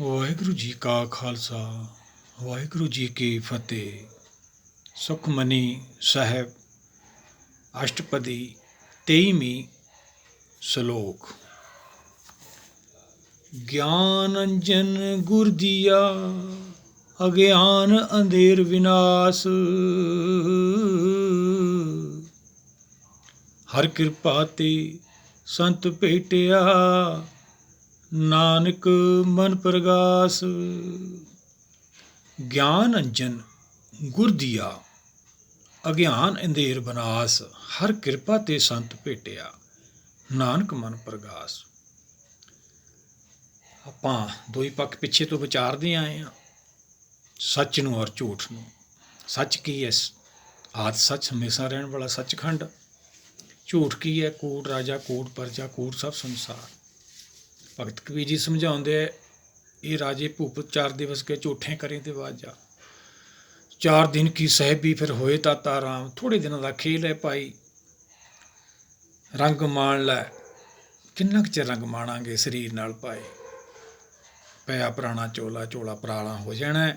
ਵਾਹਿਗੁਰੂ ਜੀ ਕਾ ਖਾਲਸਾ ਵਾਹਿਗੁਰੂ ਜੀ ਕੀ ਫਤਿਹ। ਸੁਖਮਨੀ ਸਾਹਿਬ ਅਸ਼ਟਪਦੀ 23ਵੀਂ ਸ਼ਲੋਕ। ਗਿਆਨ ਅੰਜਨ ਗੁਰ ਦੀਆ ਅਗਿਆਨ ਅੰਧੇਰ ਵਿਨਾਸ਼। ਹਰ ਕਿਰਪਾ ਤੇ ਸੰਤ ਭੇਟਿਆ ਨਾਨਕ ਮਨ ਪ੍ਰਗਾਸ। ਗਿਆਨ ਅੰਜਨ ਗੁਰ ਦੀਆ ਅਗਿਆਨ ਅੰਧੇਰ ਵਿਨਾਸ਼। ਹਰ ਕਿਰਪਾ ਤੇ ਸੰਤ ਭੇਟਿਆ ਨਾਨਕ ਮਨ ਪ੍ਰਗਾਸ। ਆਪਾਂ ਦੋਈ ਪੱਖ ਪਿੱਛੇ ਤੋਂ ਵਿਚਾਰਦੇ ਆਏ ਹਾਂ, ਸੱਚ ਨੂੰ ਔਰ ਝੂਠ ਨੂੰ। ਸੱਚ ਕੀ ਹੈ? ਆਦਿ ਸੱਚ, ਹਮੇਸ਼ਾ ਰਹਿਣ ਵਾਲਾ ਸੱਚਖੰਡ। ਝੂਠ ਕੀ ਹੈ? ਕੂੜ ਰਾਜਾ, ਕੂੜ ਪਰਜਾ, ਕੂੜ ਸਭ ਸੰਸਾਰ। ਭਗਤ ਕਬੀਰ ਜੀ ਸਮਝਾਉਂਦੇ ਹੈ, ਇਹ ਰਾਜੇ ਭੂਪਤ 4 ਦਿਵਸ ਕੇ ਝੂਠੇ ਕਰੇ ਤੇ ਵਾਜਾ। 4 ਦਿਨ ਕੀ ਸਹਿਬੀ ਫਿਰ ਹੋਏ ਤਾਤਾ ਰਾਮ। ਥੋੜੇ ਦਿਨਾਂ ਦਾ ਖੇਲ ਹੈ ਭਾਈ, ਰੰਗ ਮਾਣ ਲੈ। ਕਿੰਨਾ ਕੁ ਚਿਰ ਰੰਗ ਮਾਣਾਂਗੇ ਸਰੀਰ ਨਾਲ ਭਾਈ? ਪਿਆ ਪੁਰਾਣਾ ਚੋਲਾ, ਚੋਲਾ ਪੁਰਾਣਾ ਹੋ ਜਾਣਾ।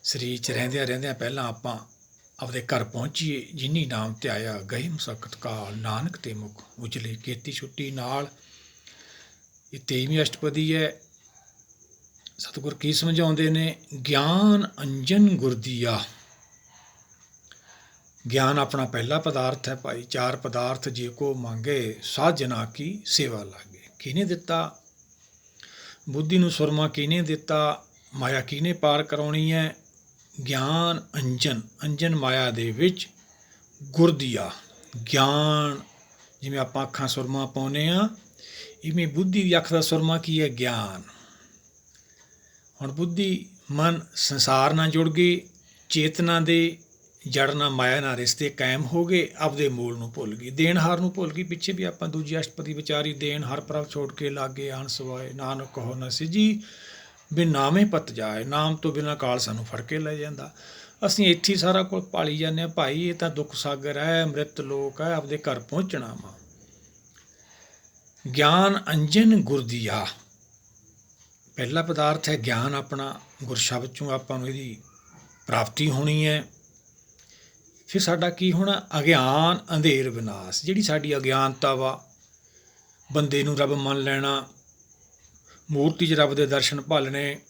ਸਰੀਰ 'ਚ ਰਹਿੰਦਿਆਂ ਰਹਿੰਦਿਆਂ ਪਹਿਲਾਂ ਆਪਾਂ ਆਪਦੇ ਘਰ ਪਹੁੰਚੀਏ। ਜਿਨੀ ਨਾਮ ਧਿਆਇਆ ਗਏ ਮੁਸਕਤ ਕਾਲ, ਨਾਨਕ ਤੇ ਮੁਖ ਉਜਲੇ ਕੀਤੀ ਛੁੱਟੀ ਨਾਲ। ਇਹ 23ਵੀਂ ਅਸ਼ਟਪਦੀ ਹੈ। ਸਤਿਗੁਰ ਕੀ ਸਮਝਾਉਂਦੇ ਨੇ? ਗਿਆਨ ਅੰਜਨ ਗੁਰ ਦੀਆ। ਗਿਆਨ ਆਪਣਾ ਪਹਿਲਾ ਪਦਾਰਥ ਹੈ ਭਾਈ। 4 ਪਦਾਰਥ ਜੇ ਕੋ ਮੰਗੇ ਸਾਧ ਜਨਾ ਕੀ ਸੇਵਾ ਲਾਗੇ। ਕਿਹਨੇ ਦਿੱਤਾ? ਬੁੱਧੀ ਨੂੰ ਸੁਰਮਾ ਕਿਹਨੇ ਦਿੱਤਾ? ਮਾਇਆ ਕਿਹਨੇ ਪਾਰ ਕਰਾਉਣੀ ਹੈ? ਗਿਆਨ ਅੰਜਨ, ਅੰਜਨ ਮਾਇਆ ਦੇ ਵਿੱਚ ਗੁਰ ਦੀਆ। ਗਿਆਨ ਜਿਵੇਂ ਆਪਾਂ ਅੱਖਾਂ ਸੁਰਮਾ ਪਾਉਂਦੇ ਹਾਂ, ਇਵੇਂ ਬੁੱਧੀ ਦੀ ਅੱਖ ਦਾ ਸੁਰਮਾ ਕੀ ਹੈ? ਗਿਆਨ। ਹੁਣ ਬੁੱਧੀ ਮਨ ਸੰਸਾਰ ਨਾਲ ਜੁੜ ਗਈ, ਚੇਤਨਾ ਦੇ ਜੜ ਨਾਲ, ਮਾਇਆ ਨਾਲ ਰਿਸ਼ਤੇ ਕਾਇਮ ਹੋ ਗਏ, ਆਪਦੇ ਮੂਲ ਨੂੰ ਭੁੱਲ ਗਈ, ਦੇਣਹਾਰ ਨੂੰ ਭੁੱਲ ਗਈ। ਪਿੱਛੇ ਵੀ ਆਪਾਂ ਦੂਜੀ ਅਸ਼ਟਪਦੀ ਵਿਚਾਰੀ, ਦੇਣ ਹਰ ਪ੍ਰਭ ਛੋੜ ਕੇ ਲਾਗੇ ਆਣ ਸਵਾਏ, ਨਾਨਕ ਕਹੋ ਨਾ ਸਿਜੀ ਬਿਨ ਨਾਮੇ ਪਤ ਜਾਏ। ਨਾਮ ਤੋਂ ਬਿਨਾਂ ਕਾਲ ਸਾਨੂੰ ਫੜ ਕੇ ਲੈ ਜਾਂਦਾ। ਅਸੀਂ ਇੱਥੇ ਹੀ ਸਾਰਾ ਕੁਝ ਭਾਲੀ ਜਾਂਦੇ ਹਾਂ ਭਾਈ। ਇਹ ਤਾਂ ਦੁੱਖ ਸਾਗਰ ਹੈ, ਅੰਮ੍ਰਿਤ ਲੋਕ ਹੈ, ਆਪਦੇ ਘਰ ਪਹੁੰਚਣਾ ਵਾ। ਗਿਆਨ ਅੰਜਨ ਗੁਰ ਦੀਆ ਪਹਿਲਾ ਪਦਾਰਥ ਹੈ ਗਿਆਨ ਆਪਣਾ। ਗੁਰ ਸ਼ਬਦ 'ਚੋਂ ਆਪਾਂ ਨੂੰ ਇਹਦੀ ਪ੍ਰਾਪਤੀ ਹੋਣੀ ਹੈ। ਫਿਰ ਸਾਡਾ ਕੀ ਹੋਣਾ? ਅਗਿਆਨ ਅੰਧੇਰ ਵਿਨਾਸ਼। ਜਿਹੜੀ ਸਾਡੀ ਅਗਿਆਨਤਾ ਵਾ, ਬੰਦੇ ਨੂੰ ਰੱਬ ਮੰਨ ਲੈਣਾ, ਮੂਰਤੀ 'ਚ ਰੱਬ ਦੇ ਦਰਸ਼ਨ ਭਾਲਣੇ,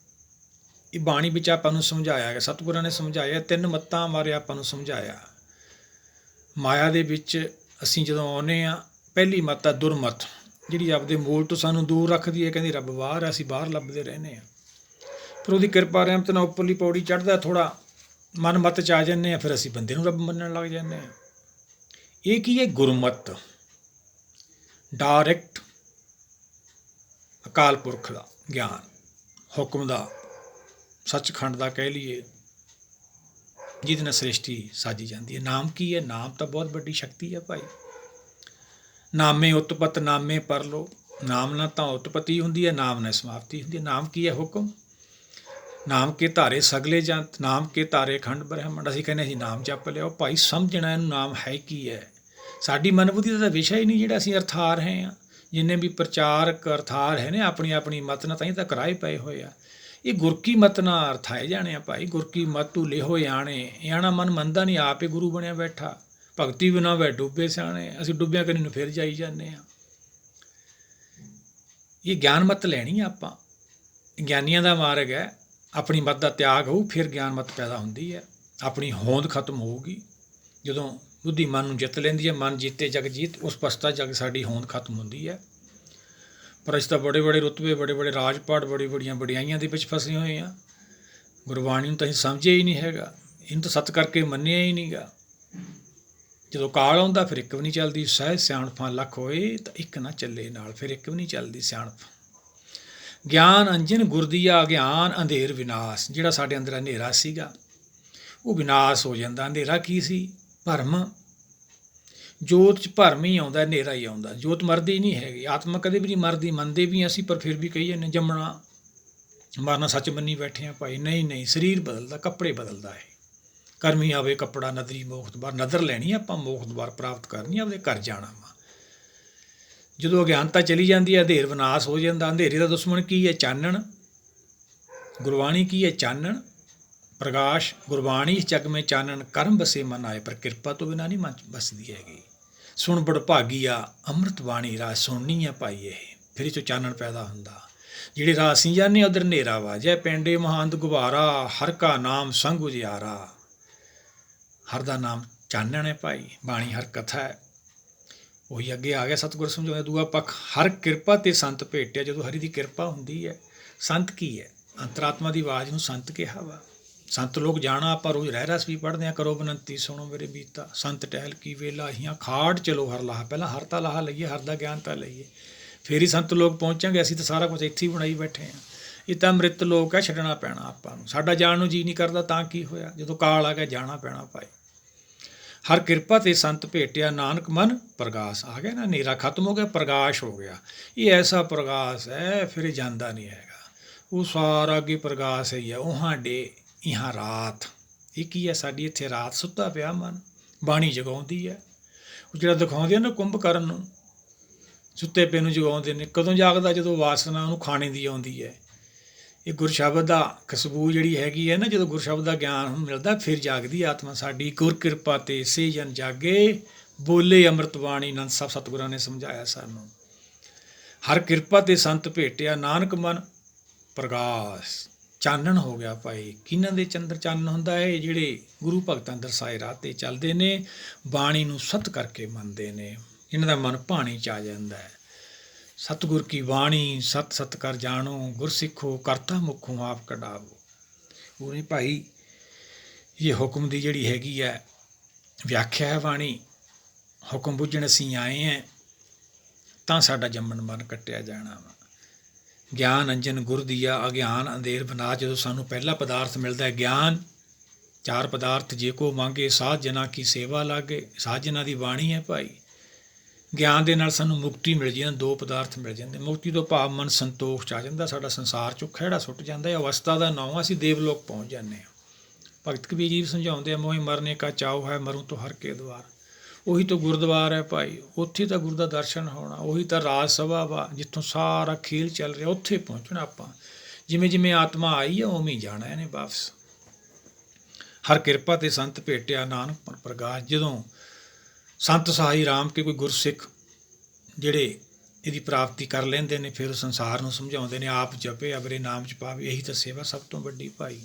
ਇਹ ਬਾਣੀ ਵਿੱਚ ਆਪਾਂ ਨੂੰ ਸਮਝਾਇਆ ਗਿਆ। ਸਤਿਗੁਰਾਂ ਨੇ ਸਮਝਾਇਆ, 3 ਮੱਤਾਂ ਬਾਰੇ ਆਪਾਂ ਨੂੰ ਸਮਝਾਇਆ। ਮਾਇਆ ਦੇ ਵਿੱਚ ਅਸੀਂ ਜਦੋਂ ਆਉਂਦੇ ਹਾਂ, ਪਹਿਲੀ ਮੱਤ ਹੈ ਦੁਰਮਤ, ਜਿਹੜੀ ਆਪਦੇ ਮੂਲ ਤੋਂ ਸਾਨੂੰ ਦੂਰ ਰੱਖਦੀ ਹੈ। ਕਹਿੰਦੀ ਰੱਬ ਬਾਹਰ ਹੈ, ਅਸੀਂ ਬਾਹਰ ਲੱਭਦੇ ਰਹਿੰਦੇ ਹਾਂ। ਫਿਰ ਉਹਦੀ ਕਿਰਪਾ ਰਹਿਮਤ ਨਾਲ ਉੱਪਰਲੀ ਪੌੜੀ ਚੜ੍ਹਦਾ, ਥੋੜ੍ਹਾ ਮਨ ਮੱਤ 'ਚ ਆ ਜਾਂਦੇ ਹਾਂ, ਫਿਰ ਅਸੀਂ ਬੰਦੇ ਨੂੰ ਰੱਬ ਮੰਨਣ ਲੱਗ ਜਾਂਦੇ ਹਾਂ। ਇਹ ਕੀ ਹੈ? ਗੁਰਮਤ, ਡਾਇਰੈਕਟ ਅਕਾਲ ਪੁਰਖ ਦਾ ਗਿਆਨ, ਹੁਕਮ ਦਾ, ਸੱਚਖੰਡ ਦਾ ਕਹਿ ਲਈਏ, ਜਿਹਦੇ ਨਾਲ ਸ੍ਰਿਸ਼ਟੀ ਸਾਜੀ ਜਾਂਦੀ ਹੈ। ਨਾਮ ਕੀ ਹੈ? ਨਾਮ ਤਾਂ ਬਹੁਤ ਵੱਡੀ ਸ਼ਕਤੀ ਹੈ ਭਾਈ। ਨਾਮੇ ਉਤਪਤ ਨਾਮੇ ਪਰਲੋ। ਨਾਮ ਨਾਲ ਤਾਂ ਉਤਪਤੀ ਹੁੰਦੀ ਹੈ, ਨਾਮ ਨਾਲ ਸਮਾਪਤੀ ਹੁੰਦੀ ਹੈ। ਨਾਮ ਕੀ ਹੈ? ਹੁਕਮ। ਨਾਮ ਕੇ ਧਾਰੇ ਸਗਲੇ ਜੰਤ, ਨਾਮ ਕੇ ਧਾਰੇ ਖੰਡ ਬ੍ਰਹਿਮੰਡ। ਅਸੀਂ ਕਹਿੰਦੇ ਅਸੀਂ ਨਾਮ ਜਪ ਲਿਆਓ ਭਾਈ। ਸਮਝਣਾ ਇਹਨੂੰ ਨਾਮ ਹੈ ਕੀ ਹੈ। ਸਾਡੀ ਮਨਬੁੱਧੀ ਦਾ ਤਾਂ ਵਿਸ਼ਾ ਹੀ ਨਹੀਂ ਜਿਹੜਾ ਅਸੀਂ ਅਰਥਾਰ ਹੈ ਹਾਂ। ਜਿੰਨੇ ਵੀ ਪ੍ਰਚਾਰਕ ਅਰਥਾਰ ਹੈ ਨੇ, ਆਪਣੀ ਆਪਣੀ ਮਤ ਨਾਲ ਤਾਂ ਹੀ ਤਾਂ ਕਰਾਏ ਪਏ ਹੋਏ ਆ। ਇਹ ਗੁਰ ਕੀ ਮਤ ਨਾਲ ਅਰਥਾਏ ਜਾਣੇ ਆ ਭਾਈ। ਗੁਰ ਕੀ ਮਤ ਤੂੰ ਲਿਹੋ ਆਣੇ। ਆਣਾ ਮਨ ਮੰਨਦਾ ਨਹੀਂ, ਆਪ ਹੀ ਗੁਰੂ ਬਣਿਆ ਬੈਠਾ। ਭਗਤੀ ਬਿਨਾ ਵੈ ਡੁੱਬੇ ਸਿਆਣੇ। ਅਸੀਂ ਡੁੱਬਿਆ ਕਰੀ ਨੂੰ ਫਿਰ ਜਾਈ ਜਾਂਦੇ ਹਾਂ। ਇਹ ਗਿਆਨ ਮਤ ਲੈਣੀ ਆ ਆਪਾਂ। ਗਿਆਨੀਆਂ ਦਾ ਮਾਰਗ ਹੈ। ਆਪਣੀ ਮਤ ਦਾ ਤਿਆਗ ਹੋਊ, ਫਿਰ ਗਿਆਨ ਮਤ ਪੈਦਾ ਹੁੰਦੀ ਹੈ। ਆਪਣੀ ਹੋਂਦ ਖਤਮ ਹੋਊਗੀ ਜਦੋਂ ਬੁੱਧੀ ਮਨ ਨੂੰ ਜਿੱਤ ਲੈਂਦੀ ਹੈ। ਮਨ ਜੀਤੇ ਜਗ ਜੀਤ, ਉਸ ਪਸਤਾ ਜਗ ਸਾਡੀ ਹੋਂਦ ਖਤਮ ਹੁੰਦੀ ਹੈ। ਪਰ ਅਸੀਂ ਤਾਂ ਬੜੇ ਬੜੇ ਰੁਤਬੇ, ਬੜੇ ਬੜੇ ਰਾਜਪਾਟ, ਬੜੀ ਬੜੀਆਂ ਵਡਿਆਈਆਂ ਦੇ ਵਿੱਚ ਫਸੇ ਹੋਏ ਹਾਂ। ਗੁਰਬਾਣੀ ਨੂੰ ਤਾਂ ਅਸੀਂ ਸਮਝਿਆ ਹੀ ਨਹੀਂ ਹੈਗਾ। ਇਹਨੂੰ ਤਾਂ ਸੱਚ ਕਰਕੇ ਮੰਨਿਆ ਹੀ ਨਹੀਂ ਗਾ। ਜਦੋਂ ਕਾਲ ਆਉਂਦਾ ਫਿਰ ਇੱਕ ਵੀ ਨਹੀਂ ਚੱਲਦੀ। ਸਹਿ ਸਿਆਣਪਾਂ ਲੱਖ ਹੋਏ ਤਾਂ ਇੱਕ ਨਾ ਚੱਲੇ ਨਾਲ, ਫਿਰ ਇੱਕ ਵੀ ਨਹੀਂ ਚੱਲਦੀ ਸਿਆਣਪ। ਗਿਆਨ ਅੰਜਨ ਗੁਰ ਦੀਆ ਅਗਿਆਨ ਅੰਧੇਰ ਵਿਨਾਸ਼। ਜਿਹੜਾ ਸਾਡੇ ਅੰਦਰ ਹਨੇਰਾ ਸੀਗਾ ਉਹ ਵਿਨਾਸ਼ ਹੋ ਜਾਂਦਾ। ਹਨੇਰਾ ਕੀ ਸੀ? ਭਰਮ। ਜੋਤ 'ਚ ਭਰਮ ਹੀ ਆਉਂਦਾ, ਹਨੇਰਾ ਹੀ ਆਉਂਦਾ। ਜੋਤ ਮਰਦੀ ਨਹੀਂ ਹੈਗੀ। ਆਤਮਾ ਕਦੇ ਵੀ ਨਹੀਂ ਮਰਦੀ। ਮੰਨਦੇ ਵੀ ਅਸੀਂ, ਪਰ ਫਿਰ ਵੀ ਕਹੀ ਜਾਂਦੇ ਜੰਮਣਾ ਮਰਨਾ ਸੱਚ ਮੰਨੀ ਬੈਠੇ ਹਾਂ ਭਾਈ। ਨਹੀਂ ਨਹੀਂ, ਸਰੀਰ ਬਦਲਦਾ, ਕੱਪੜੇ ਬਦਲਦਾ ਹੈ। ਕਰਮੀ ਆਵੇ ਕੱਪੜਾ ਨਦਰੀ ਮੋਖ ਦੁਆਰ। ਨਦਰ ਲੈਣੀ ਆਪਾਂ, ਮੋਖ ਦੁਆਰ ਪ੍ਰਾਪਤ ਕਰਨੀ, ਆਪਦੇ ਘਰ ਜਾਣਾ ਵਾ। ਜਦੋਂ ਅਗਿਆਨਤਾ ਚਲੀ ਜਾਂਦੀ ਹੈ, ਅੰਧੇਰ ਵਿਨਾਸ਼ ਹੋ ਜਾਂਦਾ। ਅੰਧੇਰੇ ਦਾ ਦੁਸ਼ਮਣ ਕੀ ਹੈ? ਚਾਨਣ। ਗੁਰਬਾਣੀ ਕੀ ਹੈ? ਚਾਨਣ ਪ੍ਰਕਾਸ਼। ਗੁਰਬਾਣੀ ਇਸ ਜਗ ਮੇਂ ਚਾਨਣ ਕਰਮ ਬਸੇ ਮਨ ਆਏ, ਪਰ ਕਿਰਪਾ ਤੋਂ ਬਿਨਾਂ ਨਹੀਂ ਮਨ ਬਸਦੀ ਹੈਗੀ। ਸੁਣ ਬੜਭਾਗੀਆ ਅੰਮ੍ਰਿਤ ਬਾਣੀ, ਰਾਜ ਸੁਣਨੀ ਹੈ ਭਾਈ ਇਹ, ਫਿਰ ਇਹ 'ਚੋਂ ਚਾਨਣ ਪੈਦਾ ਹੁੰਦਾ। ਜਿਹੜੇ ਰਾਹ ਅਸੀਂ ਜਾਂਦੇ ਉਧਰ ਹਨੇਰਾ ਵਾਜੈ, ਪੈਂਡੇ ਮਹੰਤ ਗੁਬਾਰਾ, ਹਰ ਕਾ ਨਾਮ ਸੰਗ ਉਜਿਆਰਾ। ਹਰ ਦਾ ਨਾਮ ਚਾਨਣ ਹੈ ਭਾਈ, ਬਾਣੀ ਹਰ ਕਥਾ ਹੈ। ਉਹੀ ਅੱਗੇ ਆ ਗਿਆ ਸਤਿਗੁਰ ਸਮਝਾਉਂਦਾ ਦੂਆ ਪੱਖ, ਹਰ ਕਿਰਪਾ ਤੇ ਸੰਤ ਭੇਟਿਆ। ਜਦੋਂ ਹਰੀ ਦੀ ਕਿਰਪਾ ਹੁੰਦੀ ਹੈ। ਸੰਤ ਕੀ ਹੈ? ਅੰਤਰਾਤਮਾ ਦੀ ਆਵਾਜ਼ ਨੂੰ ਸੰਤ ਕਿਹਾ ਵਾ। ਸੰਤ ਲੋਕ ਜਾਣਾ, ਆਪਾਂ ਰੋਜ਼ ਰਹਿ ਰਸ ਵੀ ਪੜ੍ਹਦੇ ਹਾਂ, ਕਰੋ ਬਨੰਤੀ ਸੁਣੋ ਮੇਰੇ ਬੀਤਾ, ਸੰਤ ਟਹਿਲ ਕੀ ਵੇਲਾ ਹੀਆਂ, ਖਾੜ ਚਲੋ ਹਰ ਲਾਹਾ। ਪਹਿਲਾਂ ਹਰ ਤਾਂ ਲਾਹਾ ਲਈਏ, ਹਰ ਦਾ ਗਿਆਨ ਤਾਂ ਲਈਏ, ਫਿਰ ਹੀ ਸੰਤ ਲੋਕ ਪਹੁੰਚਾਂਗੇ। ਅਸੀਂ ਤਾਂ ਸਾਰਾ ਕੁਝ ਇੱਥੇ ਹੀ ਬਣਾਈ ਬੈਠੇ ਹਾਂ। ਇਹ ਤਾਂ ਅੰਮ੍ਰਿਤ ਲੋਕ ਹੈ, ਛੱਡਣਾ ਪੈਣਾ ਆਪਾਂ ਨੂੰ। ਸਾਡਾ ਜਾਣ ਨੂੰ ਜੀਅ ਨਹੀਂ ਕਰਦਾ ਤਾਂ ਕੀ ਹੋਇਆ? ਜਦੋਂ ਕਾਲ ਆ ਗਿਆ ਜਾਣਾ ਪੈਣਾ ਭਾਈ। ਹਰ ਕਿਰਪਾ ਤੇ ਸੰਤ ਭੇਟਿਆ, ਨਾਨਕ ਮਨ ਪ੍ਰਗਾਸ। ਆ ਗਿਆ ਨਾ, ਹਨੇਰਾ ਖਤਮ ਹੋ ਗਿਆ, ਪ੍ਰਕਾਸ਼ ਹੋ ਗਿਆ। ਇਹ ਐਸਾ ਪ੍ਰਕਾਸ਼ ਹੈ, ਫਿਰ ਇਹ ਜਾਂਦਾ ਨਹੀਂ ਹੈਗਾ। ਉਹ ਸਾਰਾ ਅੱਗੇ ਪ੍ਰਕਾਸ਼ ਹੀ ਹੈ। ਉਹਾਂ ਡੇ ਇਹਾਂ ਰਾਤ। ਇਹ ਕੀ ਹੈ? ਸਾਡੀ ਇੱਥੇ ਰਾਤ ਸੁੱਤਾ ਪਿਆ ਮਨ, ਬਾਣੀ ਜਗਾਉਂਦੀ ਹੈ। ਉਹ ਜਿਹੜਾ ਦਿਖਾਉਂਦੇ ਨਾ ਕੁੰਭਕਰਨ ਨੂੰ, ਸੁੱਤੇ ਪਏ ਨੂੰ ਜਗਾਉਂਦੇ ਨੇ। ਕਦੋਂ ਜਾਗਦਾ? ਜਦੋਂ ਵਾਸਨਾ ਉਹਨੂੰ ਖਾਣੇ ਦੀ ਆਉਂਦੀ ਹੈ। ਇਹ ਗੁਰਸ਼ਬਦ ਦਾ ਖੁਸ਼ਬੂ ਜਿਹੜੀ ਹੈਗੀ ਹੈ ਨਾ, ਜਦੋਂ ਗੁਰਸ਼ਬਦ ਦਾ ਗਿਆਨ ਮਿਲਦਾ ਫਿਰ ਜਾਗਦੀ ਆਤਮਾ ਸਾਡੀ। ਗੁਰ ਕਿਰਪਾ ਤੇ ਸੇ ਜਨ ਜਾਗੇ, ਬੋਲੇ ਅੰਮ੍ਰਿਤ ਬਾਣੀ। ਆਨੰਦ ਸਾਹਿਬ ਸਤਿਗੁਰਾਂ ਨੇ ਸਮਝਾਇਆ ਸਾਨੂੰ। ਹਰ ਕਿਰਪਾ ਤੇ ਸੰਤ ਭੇਟਿਆ, ਨਾਨਕ ਮਨ ਪ੍ਰਗਾਸ। ਚਾਨਣ ਹੋ ਗਿਆ ਭਾਈ। ਕਿਹਨਾਂ ਦੇ ਚੰਦਰ ਚਾਨਣ ਹੁੰਦਾ ਹੈ? ਜਿਹੜੇ ਗੁਰੂ ਭਗਤਾਂ ਦਰਸਾਏ ਰਾਹ 'ਤੇ ਚੱਲਦੇ ਨੇ, ਬਾਣੀ ਨੂੰ ਸਤ ਕਰਕੇ ਮੰਨਦੇ ਨੇ, ਇਹਨਾਂ ਦਾ ਮਨ ਭਾਣੀ 'ਚ ਆ ਜਾਂਦਾ ਹੈ। ਸਤਿਗੁਰ ਕੀ ਬਾਣੀ ਸਤ ਸਤ ਕਰ ਜਾਣੋ, ਗੁਰ ਸਿੱਖੋ ਕਰਤਾ ਮੁਖੋਂ ਆਪ ਕਢਾਵੋ। ਉਹਨੇ ਭਾਈ ਇਹ ਹੁਕਮ ਦੀ ਜਿਹੜੀ ਹੈਗੀ ਹੈ ਵਿਆਖਿਆ ਹੈ ਬਾਣੀ। ਹੁਕਮ ਬੁੱਝਣ ਅਸੀਂ ਆਏ ਹਾਂ ਤਾਂ ਸਾਡਾ ਜੰਮਣ ਮਨ ਕੱਟਿਆ ਜਾਣਾ ਵਾ। ਗਿਆਨ ਅੰਜਨ ਗੁਰ ਦੀਆ, ਅਗਿਆਨ ਅੰਧੇਰ ਬਨਾ। ਜਦੋਂ ਸਾਨੂੰ ਪਹਿਲਾ ਪਦਾਰਥ ਮਿਲਦਾ ਹੈ ਗਿਆਨ, ਚਾਰ ਪਦਾਰਥ ਜੇ ਕੋ ਮੰਗੇ, ਸਾਧ ਜਨਾਂ ਕੀ ਸੇਵਾ ਲਾਗੇ। ਸਾਧ ਜਨਾਂ ਦੀ ਬਾਣੀ ਹੈ ਭਾਈ। ਗਿਆਨ ਦੇ ਨਾਲ ਸਾਨੂੰ ਮੁਕਤੀ ਮਿਲ ਜਾਂਦੀ, ਦੋ ਪਦਾਰਥ ਮਿਲ ਜਾਂਦੇ। ਮੁਕਤੀ ਤੋਂ ਭਾਵ ਮਨ ਸੰਤੋਖ 'ਚ ਆ ਜਾਂਦਾ, ਸਾਡਾ ਸੰਸਾਰ 'ਚੋਂ ਖਹਿੜਾ ਸੁੱਟ ਜਾਂਦਾ। ਇਹ ਅਵਸਥਾ ਦਾ ਨਾਮ, ਅਸੀਂ ਦੇਵਲੋਕ ਪਹੁੰਚ ਜਾਂਦੇ ਹਾਂ। ਭਗਤ ਕਬੀਰ ਜੀ ਸਮਝਾਉਂਦੇ ਆ, ਮੋਹਿ ਮਰਨੇ ਕਾ ਚਾਉ ਹੈ, ਮਰੂ ਤੋਂ ਹਰ ਕੇ ਦੁਆਰ। ਉਹੀ ਤਾਂ ਗੁਰਦੁਆਰ ਹੈ ਭਾਈ, ਉੱਥੇ ਤਾਂ ਗੁਰੂ ਦਾ ਦਰਸ਼ਨ ਹੋਣਾ। ਉਹੀ ਤਾਂ ਰਾਜ ਸਭਾ ਵਾ, ਜਿੱਥੋਂ ਸਾਰਾ ਖੇਲ ਚੱਲ ਰਿਹਾ, ਉੱਥੇ ਪਹੁੰਚਣਾ ਆਪਾਂ। ਜਿਵੇਂ ਜਿਵੇਂ ਆਤਮਾ ਆਈ ਹੈ ਉਵੇਂ ਹੀ ਜਾਣਾ ਇਹਨੇ ਵਾਪਸ। ਹਰ ਕਿਰਪਾ ਤੇ ਸੰਤ ਭੇਟਿਆ, ਨਾਨਕ ਮਨ ਪ੍ਰਗਾਸ। ਜਦੋਂ ਸੰਤ ਸਹਾਈ ਰਾਮ ਕੇ ਕੋਈ ਗੁਰਸਿੱਖ ਜਿਹੜੇ ਇਹਦੀ ਪ੍ਰਾਪਤੀ ਕਰ ਲੈਂਦੇ ਨੇ, ਫਿਰ ਉਹ ਸੰਸਾਰ ਨੂੰ ਸਮਝਾਉਂਦੇ ਨੇ, ਆਪ ਜਪੇ ਅਵਰੇ ਨਾਮ 'ਚ ਪਾਵੇ। ਇਹੀ ਤਾਂ ਸੇਵਾ ਸਭ ਤੋਂ ਵੱਡੀ ਭਾਈ।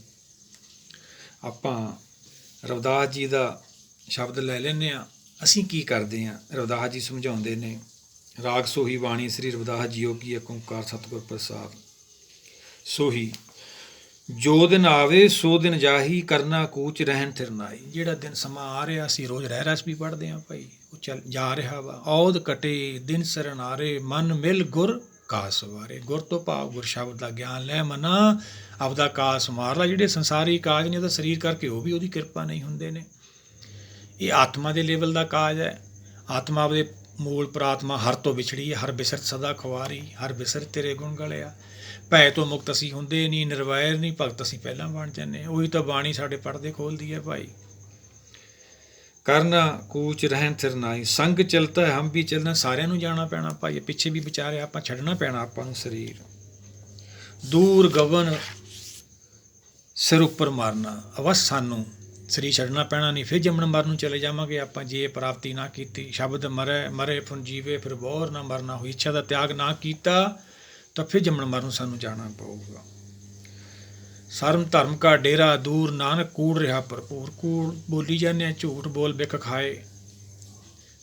ਆਪਾਂ ਰਵਿਦਾਸ ਜੀ ਦਾ ਸ਼ਬਦ ਲੈ ਲੈਂਦੇ ਹਾਂ। ਅਸੀਂ ਕੀ ਕਰਦੇ ਹਾਂ? ਰਵਿਦਾਸ ਜੀ ਸਮਝਾਉਂਦੇ ਨੇ, ਰਾਗ ਸੋਹੀ ਬਾਣੀ ਸ੍ਰੀ ਰਵਿਦਾਸ ਜੀਓ ਕੀ ਏਕ ਓਂਕਾਰ ਸਤਿਗੁਰ ਪ੍ਰਸਾਦ। ਸੋਹੀ ਜੋ ਦਿਨ ਆਵੇ ਸੋ ਦਿਨ ਜਾਹੀ, ਕਰਨਾ ਕੂਚ ਰਹਿਣ ਥਿਰਨਾਈ। ਜਿਹੜਾ ਦਿਨ ਸਮਾਂ ਆ ਰਿਹਾ, ਅਸੀਂ ਰੋਜ਼ ਰਹਿ ਰਸ ਵੀ ਪੜ੍ਹਦੇ ਹਾਂ ਭਾਈ, ਉਹ ਚੱਲ ਜਾ ਰਿਹਾ ਵਾ। ਔਦ ਕਟੇ ਦਿਨ ਸਰਨਾਰੇ, ਮਨ ਮਿਲ ਗੁਰ ਕਾ ਸਵਾਰੇ। ਗੁਰ ਤੋਂ ਭਾਵ ਗੁਰ ਸ਼ਬਦ ਦਾ ਗਿਆਨ ਲੈ ਮਨਾ, ਆਪਦਾ ਕਾਜ ਸੰਵਾਰ ਲਾ। ਜਿਹੜੇ ਸੰਸਾਰੀ ਕਾਜ ਨੇ ਉਹਦਾ ਸਰੀਰ ਕਰਕੇ, ਉਹ ਵੀ ਉਹਦੀ ਕਿਰਪਾ ਨਹੀਂ ਹੁੰਦੇ ਨੇ। ਇਹ ਆਤਮਾ ਦੇ ਲੈਵਲ ਦਾ ਕਾਜ ਹੈ। ਆਤਮਾ ਆਪਦੇ ਮੂਲ ਪ੍ਰਾਤਮਾ ਹਰ ਤੋਂ ਵਿਛੜੀ ਹੈ। ਹਰ ਬਿਸਰ ਸਦਾ ਖੁਆਰੀ, ਹਰ ਬਿਸਰ ਤੇਰੇ ਗੁਣ ਗਲਿਆ। ਭੈ ਤੋਂ ਮੁਕਤ ਅਸੀਂ ਹੁੰਦੇ ਨਹੀਂ, ਨਿਰਵੈਰ ਨਹੀਂ ਭਗਤ ਅਸੀਂ ਪਹਿਲਾਂ ਬਣ ਜਾਂਦੇ। ਉਹੀ ਤਾਂ ਬਾਣੀ ਸਾਡੇ ਪਰਦੇ ਖੋਲ੍ਹਦੀ ਹੈ ਭਾਈ। ਕਰਨਾ ਕੂਚ ਰਹਿਣ ਥਿਰਨਾਈ, ਸੰਗ ਚਲਤਾ ਹਮ ਵੀ ਚੱਲਣਾ। ਸਾਰਿਆਂ ਨੂੰ ਜਾਣਾ ਪੈਣਾ ਭਾਈ, ਪਿੱਛੇ ਵੀ ਵਿਚਾਰੇ ਆਪਾਂ ਛੱਡਣਾ ਪੈਣਾ ਆਪਾਂ ਨੂੰ ਸਰੀਰ। ਦੂਰ ਗਗਨ ਸਿਰ ਉੱਪਰ ਮਾਰਨਾ, ਅਵਸ ਸਾਨੂੰ ਸਰੀਰ ਛੱਡਣਾ ਪੈਣਾ, ਨਹੀਂ ਫਿਰ ਜੰਮਣ ਮਰਨ ਨੂੰ ਚਲੇ ਜਾਵਾਂਗੇ ਆਪਾਂ। ਜੇ ਪ੍ਰਾਪਤੀ ਨਾ ਕੀਤੀ, ਸ਼ਬਦ ਮਰੇ ਮਰੇ ਪੁਨ ਜੀਵੇ, ਫਿਰ ਬੋਰ ਨਾ ਮਰਨਾ ਹੋਈ। ਇੱਛਾ ਦਾ ਤਿਆਗ ਨਾ ਕੀਤਾ ਤਾਂ ਫਿਰ ਜੰਮਣ ਮਰਨ ਨੂੰ ਸਾਨੂੰ ਜਾਣਾ ਪਊਗਾ। ਸਰਮ ਧਰਮ ਕਾ ਡੇਰਾ ਦੂਰ, ਨਾਨਕ ਕੂੜ ਰਿਹਾ ਭਰਪੂਰ। ਕੂੜ ਬੋਲੀ ਜਾਂਦੇ ਹਾਂ, ਝੂਠ ਬੋਲ ਬਿਕ ਖਾਏ।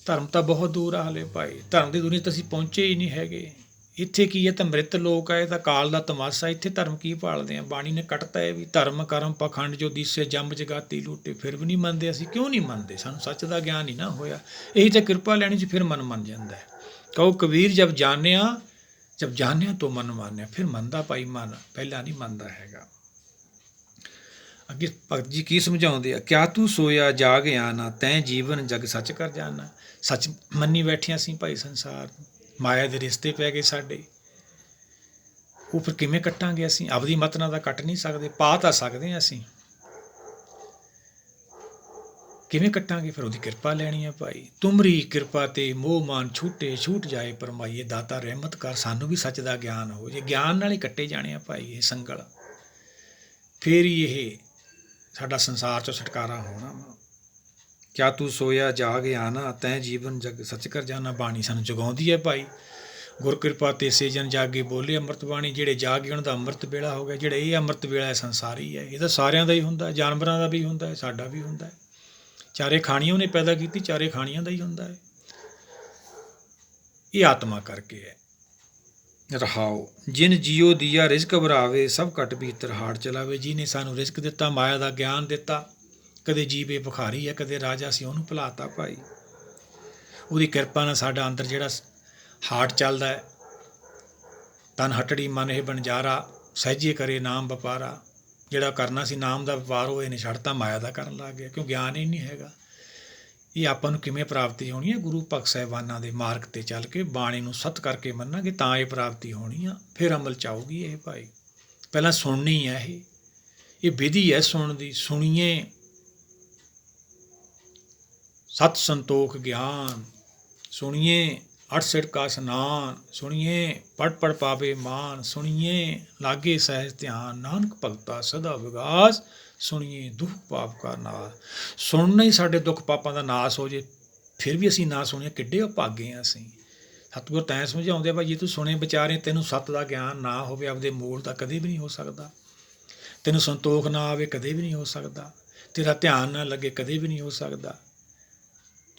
ਧਰਮ ਤਾਂ ਬਹੁਤ ਦੂਰ ਆ ਹਲੇ ਭਾਈ। ਧਰਮ ਦੀ ਦੁਨੀਆ ਤਾਂ ਅਸੀਂ ਪਹੁੰਚੇ ਹੀ ਨਹੀਂ ਹੈਗੇ। ਇੱਥੇ ਕੀ ਹੈ? ਤਾਂ ਮ੍ਰਿਤ ਲੋਕ ਹੈ, ਤਾਂ ਕਾਲ ਦਾ ਤਮਾਸ਼ਾ। ਇੱਥੇ ਧਰਮ ਕੀ ਭਾਲਦੇ ਆ? ਬਾਣੀ ਨੇ ਕੱਟਤਾ ਇਹ ਵੀ। ਧਰਮ ਕਰਮ ਪਖੰਡ ਜੋ ਦੀਸੇ, ਜੰਮ ਜਗਾਤੀ ਲੂਟੇ। ਫਿਰ ਵੀ ਨਹੀਂ ਮੰਨਦੇ ਅਸੀਂ। ਕਿਉਂ ਨਹੀਂ ਮੰਨਦੇ? ਸਾਨੂੰ ਸੱਚ ਦਾ ਗਿਆਨ ਨਹੀਂ ਨਾ ਹੋਇਆ। ਇਹੀ ਤਾਂ ਕਿਰਪਾ ਲੈਣੀ 'ਚ ਫਿਰ ਮਨ ਮੰਨ ਜਾਂਦਾ ਹੈ। ਕਹੋ ਕਬੀਰ ਜਬ ਜਾਣਿਆ ਤੋਂ ਮਨ ਮਾਨਿਆ। ਫਿਰ ਮੰਨਦਾ ਭਾਈ ਮਨ, ਪਹਿਲਾਂ ਨਹੀਂ ਮੰਨਦਾ ਹੈਗਾ। ਅੱਗੇ ਭਗਤ ਜੀ ਕੀ ਸਮਝਾਉਂਦੇ ਆ? ਕਿਆ ਤੂੰ ਸੋਇਆ ਜਾਗ ਆਨਾ, ਤੈਂ ਜੀਵਨ ਜਗ ਸੱਚ ਕਰ ਜਾਣਾ। ਸੱਚ ਮੰਨੀ ਬੈਠੀਆਂ ਸੀ ਭਾਈ ਸੰਸਾਰ। ਮਾਇਆ ਦੇ ਰਿਸ਼ਤੇ ਪੈ ਗਏ ਸਾਡੇ, ਉਹ ਫਿਰ ਕਿਵੇਂ ਕੱਟਾਂਗੇ ਅਸੀਂ? ਆਪਦੀ ਮਤ ਨਾਲ ਤਾਂ ਕੱਟ ਨਹੀਂ ਸਕਦੇ, ਪਾ ਤਾਂ ਸਕਦੇ ਹਾਂ ਅਸੀਂ, ਕਿਵੇਂ ਕੱਟਾਂਗੇ? ਫਿਰ ਉਹਦੀ ਕਿਰਪਾ ਲੈਣੀ ਹੈ ਭਾਈ। ਤੁਮਰੀ ਕਿਰਪਾ ਤੇ ਮੋਹ ਮਾਨ ਛੂਟੇ, ਛੂਟ ਜਾਏ ਪਰਮਾਈਏ। ਦਾਤਾ ਰਹਿਮਤ ਕਰ, ਸਾਨੂੰ ਵੀ ਸੱਚ ਦਾ ਗਿਆਨ ਹੋ ਜੇ। ਗਿਆਨ ਨਾਲ ਹੀ ਕੱਟੇ ਜਾਣੇ ਆ ਭਾਈ ਇਹ ਸੰਗਲ। ਫਿਰ ਹੀ ਇਹ ਸਾਡਾ ਸੰਸਾਰ 'ਚੋਂ ਛੁਟਕਾਰਾ ਹੋਣਾ ਵਾ। ਕਿਆ ਤੂੰ ਸੋਇਆ ਜਾਗ ਆਣਾ, ਤੈਂ ਜੀਵਨ ਜਗ ਸੱਚ ਕਰ ਜਾਣਾ। ਬਾਣੀ ਸਾਨੂੰ ਜਗਾਉਂਦੀ ਹੈ ਭਾਈ। ਗੁਰ ਕਿਰਪਾ ਤੇਸੇ ਜਨ ਜਾਗੇ ਬੋਲੇ ਅੰਮ੍ਰਿਤ ਬਾਣੀ। ਜਿਹੜੇ ਜਾਗੇ ਉਹਨਾਂ ਦਾ ਅੰਮ੍ਰਿਤ ਵੇਲਾ ਹੋ ਗਿਆ। ਜਿਹੜਾ ਇਹ ਅੰਮ੍ਰਿਤ ਵੇਲਾ ਹੈ ਸੰਸਾਰੀ ਹੈ, ਇਹ ਤਾਂ ਸਾਰਿਆਂ ਦਾ ਹੀ ਹੁੰਦਾ, ਜਾਨਵਰਾਂ ਦਾ ਵੀ ਹੁੰਦਾ ਹੈ, ਸਾਡਾ ਵੀ ਹੁੰਦਾ ਹੈ। ਚਾਰੇ ਖਾਣੀਆਂ ਉਹਨੇ ਪੈਦਾ ਕੀਤੀ, ਚਾਰੇ ਖਾਣੀਆਂ ਦਾ ਹੀ ਹੁੰਦਾ ਹੈ। ਇਹ ਆਤਮਾ ਕਰਕੇ ਹੈ। ਰਹਾਓ ਜਿਨ ਜੀਓ ਦੀਆ ਰਿਜ਼ਕ ਵਰਾਵੇ, ਸਭ ਘਟ ਭੀਤਰ ਹਾੜ ਚਲਾਵੇ। ਜਿਹਨੇ ਸਾਨੂੰ ਰਿਜ਼ਕ ਦਿੱਤਾ, ਮਾਇਆ ਦਾ ਗਿਆਨ ਦਿੱਤਾ, ਕਦੇ ਜੀਵੇ ਭਿਖਾਰੀ ਹੈ, ਕਦੇ ਰਾਜਾ ਸੀ, ਉਹਨੂੰ ਭੁਲਾਤਾ ਭਾਈ। ਉਹਦੀ ਕਿਰਪਾ ਨਾਲ ਸਾਡਾ ਅੰਦਰ ਜਿਹੜਾ ਹਾਟ ਚੱਲਦਾ ਹੈ, ਤਨ ਹਟੜੀ ਮਨ ਇਹ ਬਣਜਾਰਾ, ਸਹਿਜੇ ਕਰੇ ਨਾਮ ਵਪਾਰਾ। ਜਿਹੜਾ ਕਰਨਾ ਸੀ ਨਾਮ ਦਾ ਵਪਾਰ, ਉਹ ਇਹਨੇ ਛੱਡਤਾ, ਮਾਇਆ ਦਾ ਕਰਨ ਲੱਗ ਗਿਆ, ਕਿਉਂ ਗਿਆਨ ਹੀ ਨਹੀਂ ਹੈਗਾ। ਇਹ ਆਪਾਂ ਨੂੰ ਕਿਵੇਂ ਪ੍ਰਾਪਤੀ ਹੋਣੀ ਹੈ? ਗੁਰੂ ਭਗਤ ਸਾਹਿਬਾਨਾਂ ਦੇ ਮਾਰਗ 'ਤੇ ਚੱਲ ਕੇ ਬਾਣੀ ਨੂੰ ਸੱਤ ਕਰਕੇ ਮੰਨਾਂਗੇ ਤਾਂ ਇਹ ਪ੍ਰਾਪਤੀ ਹੋਣੀ ਆ। ਫਿਰ ਅਮਲ 'ਚ ਆਊਗੀ ਇਹ ਭਾਈ। ਪਹਿਲਾਂ ਸੁਣਨੀ ਹੈ, ਇਹ ਵਿਧੀ ਹੈ ਸੁਣਨ ਦੀ। ਸੁਣੀਏ ਸਤ ਸੰਤੋਖ ਗਿਆਨ, ਸੁਣੀਏ ਅਠ ਸਿੜ ਕਾ ਸਨਾਨ, ਸੁਣੀਏ ਪੜ ਪੜ ਪਾਵੇ ਮਾਨ, ਸੁਣੀਏ ਲਾਗੇ ਸਹਿਜ ਧਿਆਨ। ਨਾਨਕ ਭਗਤਾ ਸਦਾ ਵਿਗਾਸ, ਸੁਣੀਏ ਦੁੱਖ ਪਾਪ ਕਾ ਨਾਸ। ਸੁਣਨਾ ਹੀ ਸਾਡੇ ਦੁੱਖ ਪਾਪਾਂ ਦਾ ਨਾਸ ਹੋ ਜੇ, ਫਿਰ ਵੀ ਅਸੀਂ ਨਾ ਸੁਣੀਏ, ਕਿੱਡੇ ਅਭਾਗੇ ਹਾਂ ਅਸੀਂ। ਸਤਿਗੁਰ ਤੈਂ ਸਮਝਾਉਂਦੇ ਭਾਈ, ਜੇ ਤੂੰ ਸੁਣੇ ਵਿਚਾਰੇ, ਤੈਨੂੰ ਸੱਤ ਦਾ ਗਿਆਨ ਨਾ ਹੋਵੇ, ਆਪਦੇ ਮੂਲ ਦਾ ਕਦੇ ਵੀ ਨਹੀਂ ਹੋ ਸਕਦਾ। ਤੈਨੂੰ ਸੰਤੋਖ ਨਾ ਆਵੇ, ਕਦੇ ਵੀ ਨਹੀਂ ਹੋ ਸਕਦਾ। ਤੇਰਾ ਧਿਆਨ ਨਾ ਲੱਗੇ, ਕਦੇ ਵੀ ਨਹੀਂ ਹੋ ਸਕਦਾ।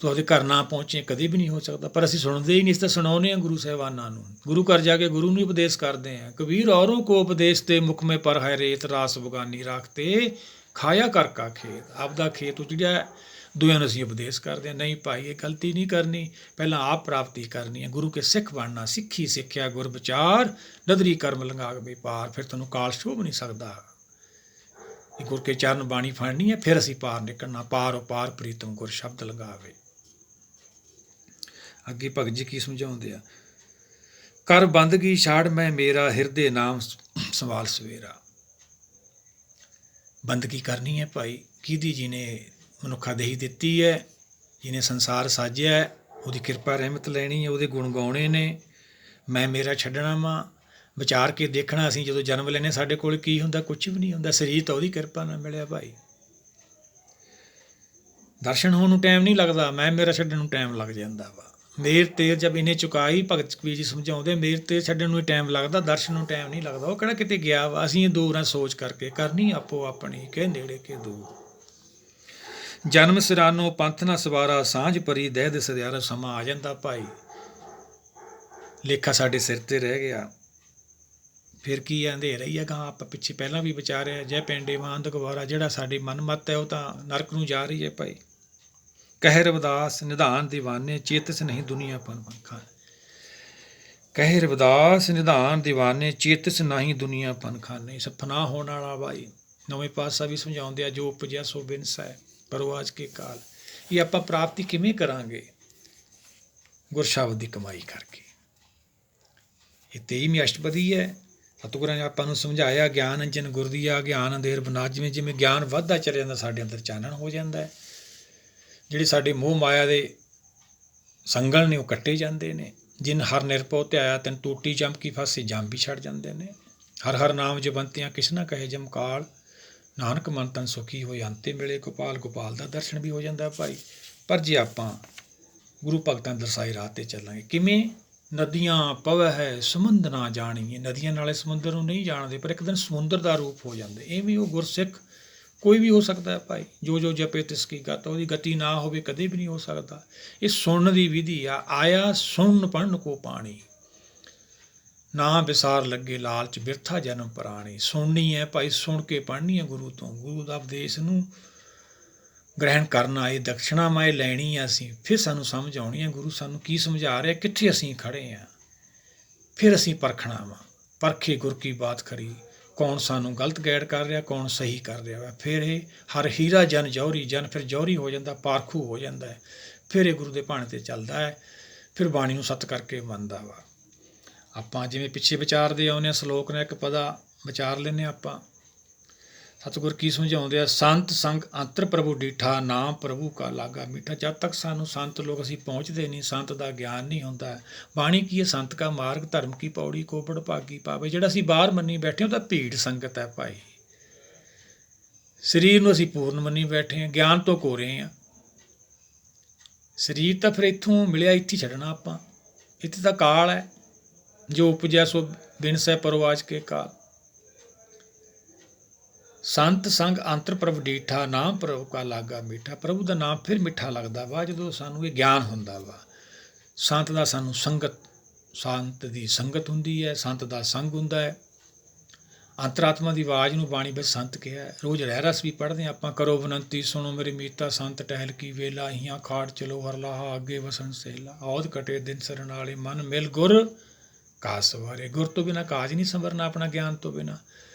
ਤੂੰ ਆਪਦੇ ਘਰ ਨਾ ਪਹੁੰਚੇ, ਕਦੇ ਵੀ ਨਹੀਂ ਹੋ ਸਕਦਾ। ਪਰ ਅਸੀਂ ਸੁਣਦੇ ਹੀ ਨਹੀਂ, ਇਸ ਤਾਂ ਸੁਣਾਉਂਦੇ ਹਾਂ ਗੁਰੂ ਸਾਹਿਬਾਨਾਂ ਨੂੰ। ਗੁਰੂ ਘਰ ਜਾ ਕੇ ਗੁਰੂ ਨੂੰ ਉਪਦੇਸ਼ ਕਰਦੇ ਹਾਂ। ਕਬੀਰ ਔਰੋਂ ਕੋ ਉਪਦੇਸ਼ ਤੇ ਮੁਖ ਮੇ ਪਰ ਹੈ ਰੇਤ, ਰਾਸ ਬਗਾਨੀ ਰਾਖਤੇ ਖਾਇਆ ਕਰ ਕਾ ਖੇਤ। ਆਪਦਾ ਖੇਤ ਉਜੜਿਆ, ਦੂਜਿਆਂ ਨੂੰ ਅਸੀਂ ਉਪਦੇਸ਼ ਕਰਦੇ ਹਾਂ। ਨਹੀਂ ਭਾਈ, ਇਹ ਗਲਤੀ ਨਹੀਂ ਕਰਨੀ। ਪਹਿਲਾਂ ਆਪ ਪ੍ਰਾਪਤੀ ਕਰਨੀ ਹੈ, ਗੁਰੂ ਕੇ ਸਿੱਖ ਬਣਨਾ। ਸਿੱਖੀ ਸਿੱਖਿਆ ਗੁਰ ਵਿਚਾਰ, ਨਦਰੀ ਕਰਮ ਲੰਘਾਵੇ ਪਾਰ। ਫਿਰ ਤੁਹਾਨੂੰ ਕਾਲ ਛੋਭ ਨਹੀਂ ਸਕਦਾ। ਇਹ ਗੁਰ ਕੇ ਚਰਨ ਬਾਣੀ ਫੜਨੀ ਹੈ, ਫਿਰ ਅਸੀਂ ਪਾਰ ਨਿਕਲਣਾ। ਪਾਰ ਉਪਾਰ ਪ੍ਰੀਤਮ ਗੁਰ ਸ਼ਬਦ ਲੰਘਾਵੇ। ਅੱਗੇ ਭਗਤ ਜੀ ਕੀ ਸਮਝਾਉਂਦੇ ਆ? ਕਰ ਬੰਦਗੀ ਛਾੜ ਮੈਂ ਮੇਰਾ, ਹਿਰਦੇ ਨਾਮ ਸੰਭਾਲ ਸਵੇਰਾ। ਬੰਦਗੀ ਕਰਨੀ ਹੈ ਭਾਈ। ਕਿਹਦੀ? ਜਿਹਨੇ ਮਨੁੱਖਾ ਦੇਹੀ ਦਿੱਤੀ ਹੈ, ਜਿਹਨੇ ਸੰਸਾਰ ਸਾਜਿਆ ਹੈ, ਉਹਦੀ ਕਿਰਪਾ ਰਹਿਮਤ ਲੈਣੀ ਹੈ, ਉਹਦੇ ਗੁਣ ਗਾਉਣੇ ਨੇ। ਮੈਂ ਮੇਰਾ ਛੱਡਣਾ ਵਾ, ਵਿਚਾਰ ਕੇ ਦੇਖਣਾ। ਅਸੀਂ ਜਦੋਂ ਜਨਮ ਲੈਂਦੇ ਸਾਡੇ ਕੋਲ ਕੀ ਹੁੰਦਾ? ਕੁਛ ਵੀ ਨਹੀਂ ਹੁੰਦਾ। ਸਰੀਰ ਤਾਂ ਉਹਦੀ ਕਿਰਪਾ ਨਾਲ ਮਿਲਿਆ ਭਾਈ। ਦਰਸ਼ਨ ਹੋਣ ਨੂੰ ਟਾਈਮ ਨਹੀਂ ਲੱਗਦਾ, ਮੈਂ ਮੇਰਾ ਛੱਡਣ ਨੂੰ ਟਾਈਮ ਲੱਗ ਜਾਂਦਾ ਵਾ। ਮੇਰ ਤੇਰ ਜਬ ਇਹਨੇ ਚੁਕਾਈ, ਭਗਤ ਕਬੀਰ ਜੀ ਸਮਝਾਉਂਦੇ, ਮੇਰ ਤੇਰ ਛੱਡਣ ਨੂੰ ਹੀ ਟਾਈਮ ਲੱਗਦਾ, ਦਰਸ਼ਨ ਨੂੰ ਟਾਈਮ ਨਹੀਂ ਲੱਗਦਾ। ਉਹ ਕਿਹੜਾ ਕਿਤੇ ਗਿਆ ਵਾ। ਅਸੀਂ ਇਹ ਦੂਰ ਹਾਂ ਸੋਚ ਕਰਕੇ, ਕਰਨੀ ਆਪੋ ਆਪਣੀ, ਕਿ ਨੇੜੇ ਕੇ ਦੂਰ। ਜਨਮ ਸਿਰਾਨੋ ਪੰਥ ਨਾ ਸਵਾਰਾ, ਸਾਂਝ ਪਰੀ ਦਹਿ ਦੇ ਸਦਿਆਰਾ। ਸਮਾਂ ਆ ਜਾਂਦਾ ਭਾਈ, ਲੇਖਾ ਸਾਡੇ ਸਿਰ 'ਤੇ ਰਹਿ ਗਿਆ। ਫਿਰ ਕੀ ਆ? ਅੰਧੇਰਾ ਹੀ ਆ ਗਾਂ। ਆਪਾਂ ਪਿੱਛੇ ਪਹਿਲਾਂ ਵੀ ਵਿਚਾਰਿਆ, ਜੈ ਪਿੰਡੇ ਮਾਂਦ ਗਵਾਰਾ। ਜਿਹੜਾ ਸਾਡੀ ਮਨਮੱਤ ਹੈ, ਉਹ ਤਾਂ ਨਰਕ ਨੂੰ ਜਾ ਰਹੀ ਹੈ ਭਾਈ। ਕਹਿ ਰਵਿਦਾਸ ਨਿਧਾਨ ਦੀਵਾਨੇ, ਚੇਤਸ ਨਹੀਂ ਦੁਨੀਆ ਪਨ ਖਾਨੇ। ਕਹਿ ਰਵਿਦਾਸ ਨਿਧਾਨ ਦੀਵਾਨੇ, ਚੇਤਸ ਨਹੀਂ ਦੁਨੀਆ ਪਨ ਖਾਨੇ। ਸਭ ਫਨਾ ਹੋਣ ਵਾਲਾ ਭਾਈ। ਨਵੇਂ ਪਾਤਸ਼ਾਹ ਵੀ ਸਮਝਾਉਂਦੇ ਆ, ਜੋ ਉਪਜਿਆ ਸੋ ਬਿਨਸ ਹੈ, ਪਰਵਾਜ ਕੇ ਕਾਲ। ਇਹ ਆਪਾਂ ਪ੍ਰਾਪਤੀ ਕਿਵੇਂ ਕਰਾਂਗੇ? ਗੁਰਸ਼ਬਦ ਦੀ ਕਮਾਈ ਕਰਕੇ। ਇਹ 23ਵੀਂ ਅਸ਼ਟਪਦੀ ਹੈ। ਸਤਿਗੁਰਾਂ ਨੇ ਆਪਾਂ ਨੂੰ ਸਮਝਾਇਆ, ਗਿਆਨ ਅੰਜਨ ਗੁਰ ਦੀਆ, ਗਿਆਨ ਅੰਧੇਰ ਬਨਾਸ। ਜਿਵੇਂ ਜਿਵੇਂ ਗਿਆਨ ਵੱਧਦਾ ਚਲੇ ਜਾਂਦਾ, ਸਾਡੇ ਅੰਦਰ ਚਾਨਣ ਹੋ ਜਾਂਦਾ ਹੈ। ਜਿਹੜੇ ਸਾਡੇ ਮੋਹ ਮਾਇਆ ਦੇ ਸੰਗਲ ਨੇ, ਉਹ ਕੱਟੇ ਜਾਂਦੇ ਨੇ। ਜਿਨ ਹਰ ਨਿਰਭਉ ਧਿਆਇਆ, ਤੈਨ ਟੂਟੀ ਚਮਕੀ ਫਾਸੀ, ਜੰਮ ਵੀ ਛੱਡ ਜਾਂਦੇ ਨੇ। ਹਰ ਹਰ ਨਾਮ ਜਪੰਤਿਆਂ, ਕਿਸ ਨਾ ਕਹੇ ਜਮਕਾਲ। ਨਾਨਕ ਮਨ ਤਨ ਸੁਖੀ ਹੋਏ, ਅੰਤੇ ਮਿਲੇ ਗੋਪਾਲ। ਗੋਪਾਲ ਦਾ ਦਰਸ਼ਨ ਵੀ ਹੋ ਜਾਂਦਾ ਭਾਈ। ਪਰ ਜੇ ਆਪਾਂ ਗੁਰੂ ਭਗਤਾਂ ਦਰਸਾਈ ਰਾਹ 'ਤੇ ਚੱਲਾਂਗੇ, ਕਿਵੇਂ? ਨਦੀਆਂ ਪਵੈ ਹੈ ਸਮੁੰਦ ਨਾ ਜਾਣੀਏ। ਨਦੀਆਂ ਨਾਲੇ ਸਮੁੰਦਰ ਨੂੰ ਨਹੀਂ ਜਾਣਦੇ, ਪਰ ਇੱਕ ਦਿਨ ਸਮੁੰਦਰ ਦਾ ਰੂਪ ਹੋ ਜਾਂਦੇ। ਇਵੇਂ ਉਹ ਗੁਰਸਿੱਖ ਕੋਈ ਵੀ ਹੋ ਸਕਦਾ ਹੈ ਭਾਈ। ਜੋ ਜੋ ਜਪੇ ਤਿਸ ਕੀ ਗਤ, ਉਹਦੀ ਗਤੀ ਨਾ ਹੋਵੇ, ਕਦੇ ਵੀ ਨਹੀਂ ਹੋ ਸਕਦਾ। ਇਹ ਸੁਣਨ ਦੀ ਵਿਧੀ ਆ। ਆਇਆ ਸੁਣ ਪੜ੍ਹਨ ਕੋ ਪਾਣੀ, ਨਾ ਵਿਸਾਰ ਲੱਗੇ ਲਾਲਚ, ਬਿਰਥਾ ਜਨਮ ਪੁਰਾਣੀ। ਸੁਣਨੀ ਹੈ ਭਾਈ, ਸੁਣ ਕੇ ਪੜ੍ਹਨੀ ਹੈ ਗੁਰੂ ਤੋਂ। ਗੁਰੂ ਦਾ ਉਪਦੇਸ਼ ਨੂੰ ਗ੍ਰਹਿਣ ਕਰਨਾ, ਇਹ ਦਕਸ਼ਣਾ ਇਹ ਲੈਣੀ ਆ ਅਸੀਂ। ਫਿਰ ਸਾਨੂੰ ਸਮਝ ਆਉਣੀ ਹੈ ਗੁਰੂ ਸਾਨੂੰ ਕੀ ਸਮਝਾ ਰਿਹਾ, ਕਿੱਥੇ ਅਸੀਂ ਖੜ੍ਹੇ ਹਾਂ। ਫਿਰ ਅਸੀਂ ਪਰਖਣਾ ਵਾ। ਪਰਖੇ ਗੁਰ ਕੀ ਬਾਤ ਖਰੀ, ਕੌਣ ਸਾਨੂੰ ਗਲਤ ਗਾਈਡ ਕਰ ਰਿਹਾ, ਕੌਣ ਸਹੀ ਕਰ ਰਿਹਾ ਵਾ। ਫਿਰ ਇਹ ਹਰ ਹੀਰਾ ਜਨ ਜੌਹਰੀ, ਜਨ ਫਿਰ ਜੌਹਰੀ ਹੋ ਜਾਂਦਾ, ਪਾਰਖੂ ਹੋ ਜਾਂਦਾ ਹੈ। ਫਿਰ ਇਹ ਗੁਰੂ ਦੇ ਭਾਣੇ 'ਤੇ ਚੱਲਦਾ ਹੈ। ਫਿਰ ਬਾਣੀ ਨੂੰ ਸੱਤ ਕਰਕੇ ਮੰਨਦਾ ਵਾ। ਆਪਾਂ ਜਿਵੇਂ ਪਿੱਛੇ ਵਿਚਾਰਦੇ ਆਉਂਦੇ ਹਾਂ, ਸਲੋਕ ਨਾਲ ਇੱਕ ਪਦਾ ਵਿਚਾਰ ਲੈਂਦੇ ਹਾਂ ਆਪਾਂ। ਸਤਿਗੁਰ ਕੀ ਸਮਝਾਉਂਦੇ ਆ? ਸੰਤ ਸੰਗ ਅੰਤਰ ਪ੍ਰਭੂ ਡੀਠਾ, ਨਾਮ ਪ੍ਰਭੂ ਕਾ ਲਾਗਾ ਮੀਠਾ। ਜਦ ਤੱਕ ਸਾਨੂੰ ਸੰਤ ਲੋਕ ਅਸੀਂ ਪਹੁੰਚਦੇ ਨਹੀਂ, ਸੰਤ ਦਾ ਗਿਆਨ ਨਹੀਂ ਹੁੰਦਾ। ਬਾਣੀ ਕੀ ਹੈ? ਸੰਤ ਕਾ ਮਾਰਗ, ਧਰਮ ਕੀ ਪੌੜੀ, ਕੋਪੜ ਭਾਗੀ ਪਾਵੇ। ਜਿਹੜਾ ਅਸੀਂ ਬਾਹਰ ਮੰਨੀ ਬੈਠੇ, ਉਹ ਤਾਂ ਭੀੜ ਸੰਗਤ ਹੈ ਭਾਈ। ਸਰੀਰ ਨੂੰ ਅਸੀਂ ਪੂਰਨ ਮੰਨੀ ਬੈਠੇ ਹਾਂ, ਗਿਆਨ ਤੋਂ ਕੋਰੇ ਹਾਂ। ਸਰੀਰ ਤਾਂ ਫਿਰ ਇੱਥੋਂ ਮਿਲਿਆ, ਇੱਥੇ ਹੀ ਛੱਡਣਾ ਆਪਾਂ। ਇੱਥੇ ਤਾਂ ਕਾਲ ਹੈ, ਜੋ ਉਪਜਿਆ ਸੋ ਬਿਨਸੈ ਪਰਵਾਜ ਕੇ ਕਾਲ। ਸੰਤ ਸੰਗ ਅੰਤਰ ਪ੍ਰਭ ਡੀਠਾ, ਨਾਮ ਪ੍ਰਭ ਕਾ ਲਾਗਾ ਮੀਠਾ। ਪ੍ਰਭੂ ਦਾ ਨਾਮ ਫਿਰ ਮਿੱਠਾ ਲੱਗਦਾ ਵਾ ਜਦੋਂ ਸਾਨੂੰ ਇਹ ਗਿਆਨ ਹੁੰਦਾ ਵਾ। ਸੰਤ ਦਾ ਸਾਨੂੰ ਸੰਤ ਦੀ ਸੰਗਤ ਹੁੰਦੀ ਹੈ, ਸੰਤ ਦਾ ਸੰਗ ਹੁੰਦਾ ਹੈ। ਅੰਤਰਾਤਮਾ ਦੀ ਆਵਾਜ਼ ਨੂੰ ਬਾਣੀ ਵਿੱਚ ਸੰਤ ਕਿਹਾ। ਰੋਜ਼ ਰਹਿ ਰਸ ਵੀ ਪੜ੍ਹਦੇ ਹਾਂ ਆਪਾਂ। ਕਰੋ ਬਨੰਤੀ ਸੁਣੋ ਮੇਰੇ ਮੀਤਾ, ਸੰਤ ਟਹਿਲ ਕੀ ਵੇਲਾ, ਹੀਆਂ ਖਾੜ ਚਲੋ ਹਰ ਲਾਹਾ, ਅੱਗੇ ਵਸਣ ਸੇਲਾ। ਔਧ ਕਟੇ ਦਿਨ ਸਰਨ ਵਾਲੇ, ਮਨ ਮਿਲ ਗੁਰ ਕਾਜ ਸਵਾਰੇ। ਗੁਰ ਤੋਂ ਬਿਨਾਂ ਕਾਜ ਨਹੀਂ ਸੰਵਰਨਾ ਆਪਣਾ, ਗਿਆਨ ਤੋਂ ਬਿਨਾਂ।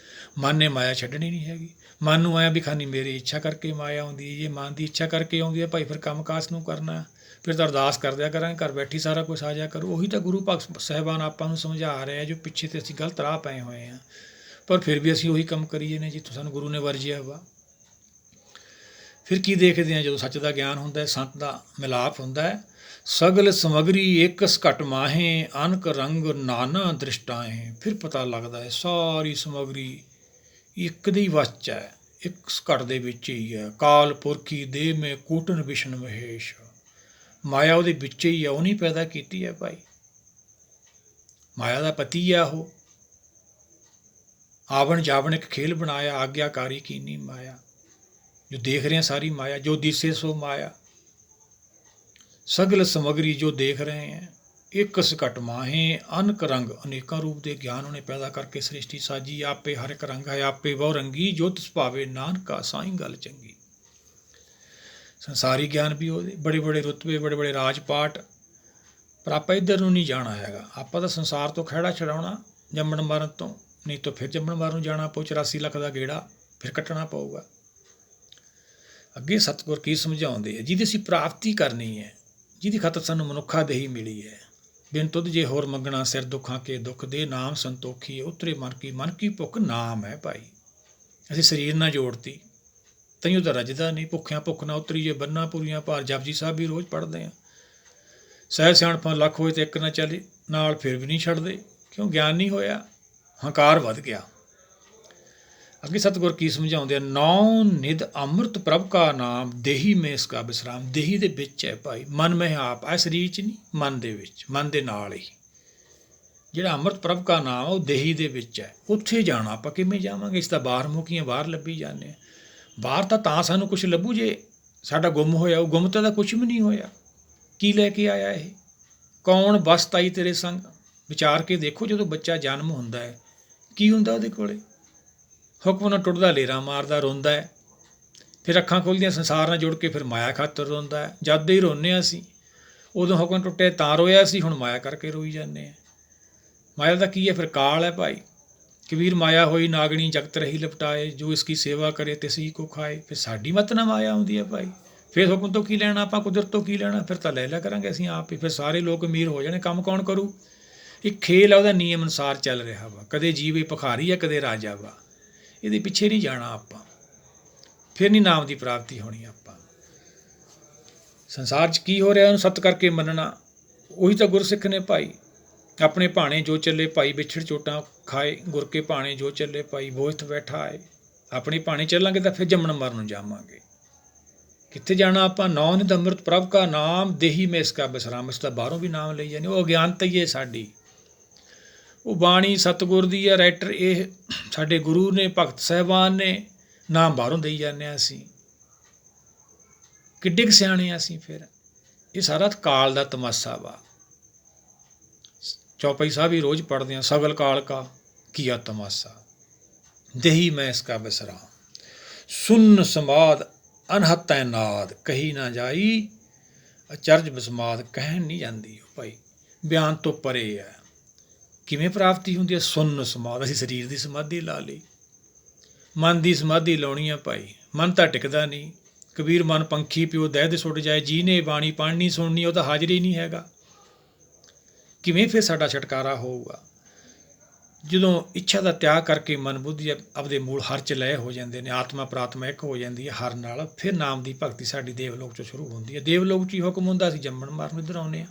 ਮਨ ਨੇ ਮਾਇਆ ਛੱਡਣੀ ਨਹੀਂ ਹੈਗੀ। ਮਨ ਨੂੰ ਆਇਆ ਵੀ ਖਾਨੀ ਮੇਰੀ ਇੱਛਾ ਕਰਕੇ ਮਾਇਆ ਆਉਂਦੀ ਹੈ। ਜੇ ਮਨ ਦੀ ਇੱਛਾ ਕਰਕੇ ਆਉਂਦੀ ਹੈ ਭਾਈ, ਫਿਰ ਕੰਮ ਕਾਜ ਨੂੰ ਕਰਨਾ। ਫਿਰ ਤਾਂ ਅਰਦਾਸ ਕਰ ਦਿਆ ਕਰਾਂਗੇ, ਘਰ ਬੈਠੀ ਸਾਰਾ ਕੁਛ ਆ ਜਾਇਆ ਕਰੂ। ਉਹੀ ਤਾਂ ਗੁਰੂ ਭਗਤ ਸਾਹਿਬਾਨ ਆਪਾਂ ਨੂੰ ਸਮਝਾ ਰਹੇ ਆ, ਜੋ ਪਿੱਛੇ ਤੇ ਅਸੀਂ ਗਲਤ ਰਾਹ ਪਏ ਹੋਏ ਹਾਂ। ਪਰ ਫਿਰ ਵੀ ਅਸੀਂ ਉਹੀ ਕੰਮ ਕਰੀਏ ਨੇ ਜਿੱਥੋਂ ਸਾਨੂੰ ਗੁਰੂ ਨੇ ਵਰਜਿਆ ਵਾ। ਫਿਰ ਕੀ ਦੇਖਦੇ ਹਾਂ, ਜਦੋਂ ਸੱਚ ਦਾ ਗਿਆਨ ਹੁੰਦਾ ਹੈ, ਸੰਤ ਦਾ ਮਿਲਾਪ ਹੁੰਦਾ ਹੈ। ਸਗਲ ਸਮਗਰੀ ਏਕਸ ਘਟ ਮਾਹੇ, ਅਨਕ ਰੰਗ ਨਾਨਾ ਦ੍ਰਿਸ਼ਟਾਹੇ। ਫਿਰ ਪਤਾ ਲੱਗਦਾ ਹੈ ਸਾਰੀ ਸਮਗਰੀ ਇੱਕ ਦੇ ਹੀ ਵਸ 'ਚ ਹੈ, ਇੱਕ ਘਟ ਦੇ ਵਿੱਚ ਹੀ ਹੈ। ਕਾਲ ਪੁਰਖੀ ਦੇਹ ਮੇ ਕੂਟਨ ਵਿਸ਼ਨ ਮਹੇਸ਼। ਮਾਇਆ ਉਹਦੇ ਵਿੱਚ ਹੀ ਆ, ਉਹਨੇ ਪੈਦਾ ਕੀਤੀ ਹੈ ਭਾਈ। ਮਾਇਆ ਦਾ ਪਤੀ ਆ ਉਹ। ਆਵਣ ਜਾਵਣ ਇੱਕ ਖੇਲ ਬਣਾਇਆ, ਆਗਿਆਕਾਰੀ ਕੀਨੀ ਮਾਇਆ। ਜੋ ਦੇਖ ਰਹੇ ਹਾਂ ਸਾਰੀ ਮਾਇਆ, ਜੋ ਦਿਸੇ ਸੋ ਮਾਇਆ। ਸਗਲ ਸਮਗਰੀ ਜੋ ਦੇਖ ਰਹੇ हैं, एकस घट माहे अनक रंग। अनेकों रूप ਦੇ ਗਿਆਨ ਉਹਨੇ ਪੈਦਾ ਕਰਕੇ ਸ੍ਰਿਸ਼ਟੀ ਸਾਜੀ। ਆਪੇ ਹਰ ਇੱਕ ਰੰਗ ਹੈ, ਆਪੇ ਬਹੁ ਰੰਗੀ। ਜੋ ਤਿਸ ਭਾਵੇ ਨਾਨਕਾ ਸਾਈਂ ਗੱਲ ਚੰਗੀ। ਸੰਸਾਰੀ ਗਿਆਨ ਵੀ ਉਹਦੇ, ਬੜੇ ਬੜੇ ਰੁਤਬੇ, ਬੜੇ ਬੜੇ ਰਾਜ ਪਾਟ। ਪਰ ਆਪਾਂ ਇੱਧਰ ਨੂੰ ਨਹੀਂ ਜਾਣਾ ਹੈਗਾ। ਆਪਾਂ ਤਾਂ ਸੰਸਾਰ ਤੋਂ ਖਹਿੜਾ ਛਡਾਉਣਾ ਜੰਮਣ ਮਰਨ ਤੋਂ। ਨਹੀਂ ਤਾਂ ਫਿਰ ਜੰਮਣ ਮਰਨ ਨੂੰ ਜਾਣਾ ਪਊ। 84 ਲੱਖ ਦਾ ਗੇੜਾ ਫਿਰ ਕੱਟਣਾ ਪਊਗਾ। ਅੱਗੇ ਸਤਿਗੁਰ ਕੀ ਸਮਝਾਉਂਦੇ ਆ, ਜਿਹਦੀ ਅਸੀਂ ਪ੍ਰਾਪਤੀ ਕਰਨੀ ਹੈ, ਜਿਹਦੀ ਖਾਤਰ ਸਾਨੂੰ ਮਨੁੱਖਾ ਦੇਹੀ ਮਿਲੀ ਹੈ। ਬਿਨ ਤੁਧ ਜੇ ਹੋਰ ਮੰਗਣਾ, ਸਿਰ ਦੁੱਖਾਂ ਕੇ ਦੁੱਖ ਦੇ। ਨਾਮ ਸੰਤੋਖੀ ਉਤਰੇ ਮਨ ਕੀ ਭੁੱਖ ਨਾਮ ਹੈ ਭਾਈ। ਅਸੀਂ ਸਰੀਰ ਨਾਲ ਜੋੜਤੀ, ਤਈਓ ਤਾਂ ਰੱਜਦਾ ਨਹੀਂ। ਭੁੱਖਿਆਂ ਭੁੱਖ ਨਾ ਉਤਰੀ ਜੇ, ਬੰਨਾ ਪੂਰੀਆਂ ਭਾਰ। ਜਪਜੀ ਸਾਹਿਬ ਵੀ ਰੋਜ਼ ਪੜ੍ਹਦੇ ਹਾਂ। ਸਹਿ ਸਿਆਣਪਾਂ ਲੱਖ ਹੋਏ ਤੇ ਇੱਕ ਨਾ ਚੱਲੇ, ਨਾਲ ਫਿਰ ਵੀ ਨਹੀਂ ਛੱਡਦੇ। ਕਿਉਂ? ਗਿਆਨ ਨਹੀਂ ਹੋਇਆ, ਹੰਕਾਰ ਵੱਧ ਗਿਆ। ਅੱਗੇ ਸਤਿਗੁਰ ਕੀ ਸਮਝਾਉਂਦੇ ਆ, ਨੌ ਨਿਧ ਅੰਮ੍ਰਿਤ ਪ੍ਰਭ ਕਾ ਨਾਮ, ਦੇਹੀ ਮੇਂ ਇਸ ਕਾ ਵਿਸਰਾਮ। ਦੇਹੀ ਦੇ ਵਿੱਚ ਹੈ ਭਾਈ, ਮਨ ਮੈਂ ਆਪ ਆ। ਸਰੀਰ 'ਚ ਨਹੀਂ, ਮਨ ਦੇ ਵਿੱਚ, ਮਨ ਦੇ ਨਾਲ ਹੀ ਜਿਹੜਾ ਅੰਮ੍ਰਿਤ ਪ੍ਰਭ ਕਾ ਨਾਮ ਉਹ ਦੇਹੀ ਦੇ ਵਿੱਚ ਹੈ। ਉੱਥੇ ਜਾਣਾ। ਆਪਾਂ ਕਿਵੇਂ ਜਾਵਾਂਗੇ? ਇਸ ਤਾਂ ਬਾਹਰ ਮੁਖੀਆਂ, ਬਾਹਰ ਲੱਭੀ ਜਾਂਦੇ ਹਾਂ। ਬਾਹਰ ਤਾਂ ਸਾਨੂੰ ਕੁਛ ਲੱਭੂ ਜੇ ਸਾਡਾ ਗੁੰਮ ਹੋਇਆ। ਉਹ ਗੁੰਮ ਤਾਂ ਕੁਛ ਵੀ ਨਹੀਂ ਹੋਇਆ। ਕੀ ਲੈ ਕੇ ਆਇਆ ਇਹ? ਕੌਣ ਵਸਤ ਆਈ ਤੇਰੇ ਸੰਗ? ਵਿਚਾਰ ਕੇ ਦੇਖੋ, ਜਦੋਂ ਬੱਚਾ ਜਨਮ ਹੁੰਦਾ ਹੈ ਕੀ ਹੁੰਦਾ ਉਹਦੇ ਕੋਲੇ? ਹੁਕਮ ਨਾਲ ਟੁੱਟਦਾ, ਲੇਰਾ ਮਾਰਦਾ, ਰੋਂਦਾ ਹੈ। ਫਿਰ ਅੱਖਾਂ ਖੁੱਲ੍ਹਦੀਆਂ, ਸੰਸਾਰ ਨਾਲ ਜੁੜ ਕੇ ਫਿਰ ਮਾਇਆ ਖਾਤਰ ਰੋਂਦਾ ਹੈ। ਜਦ ਹੀ ਰੋਂਦੇ ਹਾਂ ਅਸੀਂ, ਉਦੋਂ ਹੁਕਮ ਟੁੱਟੇ ਤਾਂ ਰੋਇਆ ਸੀ, ਹੁਣ ਮਾਇਆ ਕਰਕੇ ਰੋਈ ਜਾਂਦੇ ਹਾਂ। ਮਾਇਆ ਦਾ ਕੀ ਹੈ? ਫਿਰ ਕਾਲ ਹੈ ਭਾਈ। ਕਬੀਰ ਮਾਇਆ ਹੋਈ ਨਾਗਣੀ, ਜਗਤ ਰਹੀ ਲਪਟਾਏ। ਜੋ ਇਸकी ਸੇਵਾ ਕਰੇ ਤਿਸੀ ਕੋ ਖਾਏ। ਫਿਰ ਸਾਡੀ ਮਤ ਨਾਲ ਮਾਇਆ ਆਉਂਦੀ ਹੈ ਭਾਈ। ਫਿਰ ਹੁਕਮ ਤੋਂ ਕੀ ਲੈਣਾ ਆਪਾਂ, ਕੁਦਰਤ ਤੋਂ ਕੀ ਲੈਣਾ? ਫਿਰ ਤਾਂ ਲੈ ਲਿਆ ਕਰਾਂਗੇ ਅਸੀਂ ਆਪ ਹੀ। ਫਿਰ ਸਾਰੇ ਲੋਕ ਅਮੀਰ ਹੋ ਜਾਣੇ। ਕੰਮ ਕੌਣ ਕਰੂ? ਇੱਕ ਖੇਲ ਹੈ, ਉਹਦਾ ਨਿਯਮ ਅਨੁਸਾਰ ਚੱਲ ਰਿਹਾ ਵਾ। ਕਦੇ ਜੀਵੇ ਭਿਖਾਰੀ ਆ, ਕਦੇ ਰਾਜਾ ਵਾ। ਇਹਦੇ ਪਿੱਛੇ ਨਹੀਂ ਜਾਣਾ ਆਪਾਂ। ਫਿਰ ਨਹੀਂ ਨਾਮ ਦੀ ਪ੍ਰਾਪਤੀ ਹੋਣੀ। ਆਪਾਂ ਸੰਸਾਰ 'ਚ ਕੀ ਹੋ ਰਿਹਾ ਉਹਨੂੰ ਸੱਤ ਕਰਕੇ ਮੰਨਣਾ। ਉਹੀ ਤਾਂ ਗੁਰਸਿੱਖ ਨੇ ਭਾਈ। ਆਪਣੇ ਭਾਣੇ ਜੋ ਚੱਲੇ ਭਾਈ, ਵਿਛੜ ਚੋਟਾਂ ਖਾਏ। ਗੁਰ ਕੇ ਭਾਣੇ ਜੋ ਚੱਲੇ ਭਾਈ, ਬੋਝਤ ਬੈਠਾ ਆਏ। ਆਪਣੇ ਭਾਣੇ ਚੱਲਾਂਗੇ ਤਾਂ ਫਿਰ ਜੰਮਣ ਮਰਨ ਨੂੰ ਜਾਵਾਂਗੇ। ਕਿੱਥੇ ਜਾਣਾ ਆਪਾਂ? ਨੌ ਨਿਧ ਅੰਮ੍ਰਿਤ ਪ੍ਰਭ ਕਾ ਨਾਮ, ਦੇਹੀ ਮੈਂ ਇਸ ਕਾ ਵਿਸਰਾਮ। ਇਸ ਤਾਂ ਬਾਹਰੋਂ ਵੀ ਨਾਮ ਲਈ ਜਾਂਦੇ। ਉਹ ਅਗਿਆਨਤਾ ਹੀ ਹੈ ਸਾਡੀ। ਉਹ ਬਾਣੀ ਸਤਿਗੁਰ ਦੀ ਹੈ, ਰਾਈਟਰ ਇਹ ਸਾਡੇ ਗੁਰੂ ਨੇ, ਭਗਤ ਸਾਹਿਬਾਨ ਨੇ। ਨਾਮ ਬਾਹਰੋਂ ਦੇਈ ਜਾਂਦੇ ਹਾਂ ਅਸੀਂ। ਕਿੱਡੇ ਕੁ ਸਿਆਣੇ ਹਾਂ ਅਸੀਂ ਫਿਰ। ਇਹ ਸਾਰਾ ਕਾਲ ਦਾ ਤਮਾਸ਼ਾ ਵਾ। ਚੌਪਈ ਸਾਹਿਬ ਹੀ ਰੋਜ਼ ਪੜ੍ਹਦੇ ਹਾਂ। ਸਗਲ ਕਾਲ ਕਾ ਕੀਆ ਤਮਾਸ਼ਾ, ਦੇਹੀ ਮੈਂ ਇਸ ਕਾ ਵਿਸਰਾਮ। ਸੁਨ ਸਮਾਦ ਅਨਹਤੈ ਨਾਦ, ਕਹੀ ਨਾ ਜਾਈ ਅਚਰਜ ਬਿਸਮਾਦ। ਕਹਿਣ ਨਹੀਂ ਜਾਂਦੀ ਉਹ ਭਾਈ, ਬਿਆਨ ਤੋਂ ਪਰੇ ਹੈ। ਕਿਵੇਂ ਪ੍ਰਾਪਤੀ ਹੁੰਦੀ ਹੈ? ਸੁੰਨ ਸਮਾਧ। ਅਸੀਂ ਸਰੀਰ ਦੀ ਸਮਾਧੀ ਲਾ ਲਈ, ਮਨ ਦੀ ਸਮਾਧੀ ਲਾਉਣੀ ਆ ਭਾਈ। ਮਨ ਤਾਂ ਟਿਕਦਾ ਨਹੀਂ। ਕਬੀਰ ਮਨ ਪੰਖੀ ਪਿਓ ਦਹਿ ਦੇ ਸੁੱਟ ਜਾਏ। ਜਿਹਨੇ ਬਾਣੀ ਪੜ੍ਹਨੀ ਸੁਣਨੀ ਉਹ ਤਾਂ ਹਾਜ਼ਰ ਹੀ ਨਹੀਂ ਹੈਗਾ। ਕਿਵੇਂ ਫਿਰ ਸਾਡਾ ਛੁਟਕਾਰਾ ਹੋਊਗਾ? ਜਦੋਂ ਇੱਛਾ ਦਾ ਤਿਆਗ ਕਰਕੇ ਮਨ ਬੁੱਧੀ ਆਪਦੇ ਮੂਲ ਹਰ 'ਚ ਲਏ ਹੋ ਜਾਂਦੇ ਨੇ। ਆਤਮਾ ਪ੍ਰਾਤਮਾ ਇੱਕ ਹੋ ਜਾਂਦੀ ਹੈ ਹਰ ਨਾਲ। ਫਿਰ ਨਾਮ ਦੀ ਭਗਤੀ ਸਾਡੀ ਦੇਵਲੋਕ 'ਚੋਂ ਸ਼ੁਰੂ ਹੁੰਦੀ ਹੈ। ਦੇਵਲੋਕ 'ਚ ਹੀ ਹੁਕਮ ਹੁੰਦਾ, ਅਸੀਂ ਜੰਮਣ ਮਰਨ ਇੱਧਰ ਆਉਂਦੇ ਹਾਂ।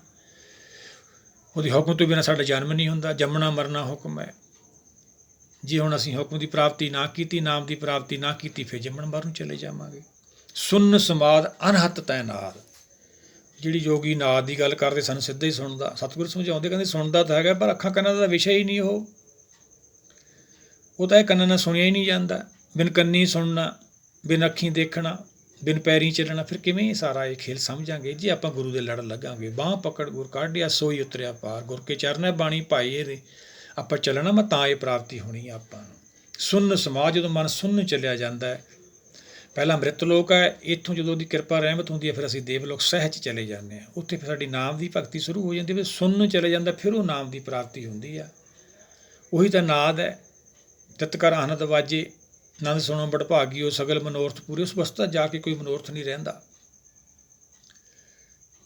ਉਹਦੇ ਹੁਕਮ ਤੋਂ ਬਿਨਾਂ ਸਾਡਾ ਜਨਮ ਨਹੀਂ ਹੁੰਦਾ। ਜੰਮਣਾ ਮਰਨਾ ਹੁਕਮ ਹੈ। ਜੇ ਹੁਣ ਅਸੀਂ ਹੁਕਮ ਦੀ ਪ੍ਰਾਪਤੀ ਨਾ ਕੀਤੀ, ਨਾਮ ਦੀ ਪ੍ਰਾਪਤੀ ਨਾ ਕੀਤੀ, ਫਿਰ ਜੰਮਣ ਮਰਨ ਨੂੰ ਚਲੇ ਜਾਵਾਂਗੇ। ਸੁਨ ਸਮਾਦ ਅਨਹਤ ਤੈ ਨਾਦ। ਜਿਹੜੀ ਯੋਗੀ ਨਾਦ ਦੀ ਗੱਲ ਕਰਦੇ ਸਾਨੂੰ ਸਿੱਧਾ ਹੀ ਸੁਣਦਾ। ਸਤਿਗੁਰੂ ਸਮਝਾਉਂਦੇ, ਕਹਿੰਦੇ ਸੁਣਦਾ ਤਾਂ ਹੈਗਾ ਪਰ ਅੱਖਾਂ ਕੰਨਾਂ ਦਾ ਵਿਸ਼ਾ ਹੀ ਨਹੀਂ ਉਹ ਤਾਂ ਇਹ ਕੰਨਾਂ ਨਾਲ ਸੁਣਿਆ ਹੀ ਨਹੀਂ ਜਾਂਦਾ। ਬਿਨ ਕੰਨੀ ਸੁਣਨਾ, ਬਿਨ ਅੱਖੀਂ ਦੇਖਣਾ, ਬਿਨ ਪੈਰੀਂ ਚੱਲਣਾ, ਫਿਰ ਕਿਵੇਂ ਸਾਰਾ ਇਹ ਖੇਲ ਸਮਝਾਂਗੇ ਜੇ ਆਪਾਂ ਗੁਰੂ ਦੇ ਲੜ ਲੱਗਾਂਗੇ। ਬਾਂਹ ਪਕੜ ਗੁਰ ਕਾਢਿਆ ਸੋਈ ਉਤਰਿਆ ਪਾਰ, ਗੁਰ ਕੇ ਚਰਨ ਬਾਣੀ ਭਾਈ ਇਹਦੇ ਆਪਾਂ ਚੱਲਣਾ ਮੈਂ ਤਾਂ ਇਹ ਪ੍ਰਾਪਤੀ ਹੋਣੀ ਆਪਾਂ ਨੂੰ। ਸੁੰਨ ਸਮਾਜ, ਜਦੋਂ ਮਨ ਸੁੰਨ ਚੱਲਿਆ ਜਾਂਦਾ ਹੈ, ਪਹਿਲਾਂ ਅੰਮ੍ਰਿਤ ਲੋਕ ਹੈ, ਇੱਥੋਂ ਜਦੋਂ ਉਹਦੀ ਕਿਰਪਾ ਰਹਿਮਤ ਹੁੰਦੀ ਹੈ ਫਿਰ ਅਸੀਂ ਦੇਵਲੋਕ ਸਹਿਜ ਚਲੇ ਜਾਂਦੇ ਹਾਂ। ਉੱਥੇ ਫਿਰ ਸਾਡੀ ਨਾਮ ਦੀ ਭਗਤੀ ਸ਼ੁਰੂ ਹੋ ਜਾਂਦੀ ਹੈ। ਫਿਰ ਸੁੰਨ ਚਲੇ ਜਾਂਦਾ, ਫਿਰ ਉਹ ਨਾਮ ਦੀ ਪ੍ਰਾਪਤੀ ਹੁੰਦੀ ਆ। ਉਹੀ ਤਾਂ ਨਾਦ ਹੈ। ਤਿਤ ਕਰ ਆਨੰਦ ਵਾਜੇ, ਆਨੰਦ ਸੁਣੋ ਬੜਭਾਗੀਓ, ਸਗਲ ਮਨੋਰਥ ਪੂਰੇ। ਉਸ ਵਸਤਾ ਜਾ ਕੇ ਕੋਈ ਮਨੋਰਥ ਨਹੀਂ ਰਹਿੰਦਾ।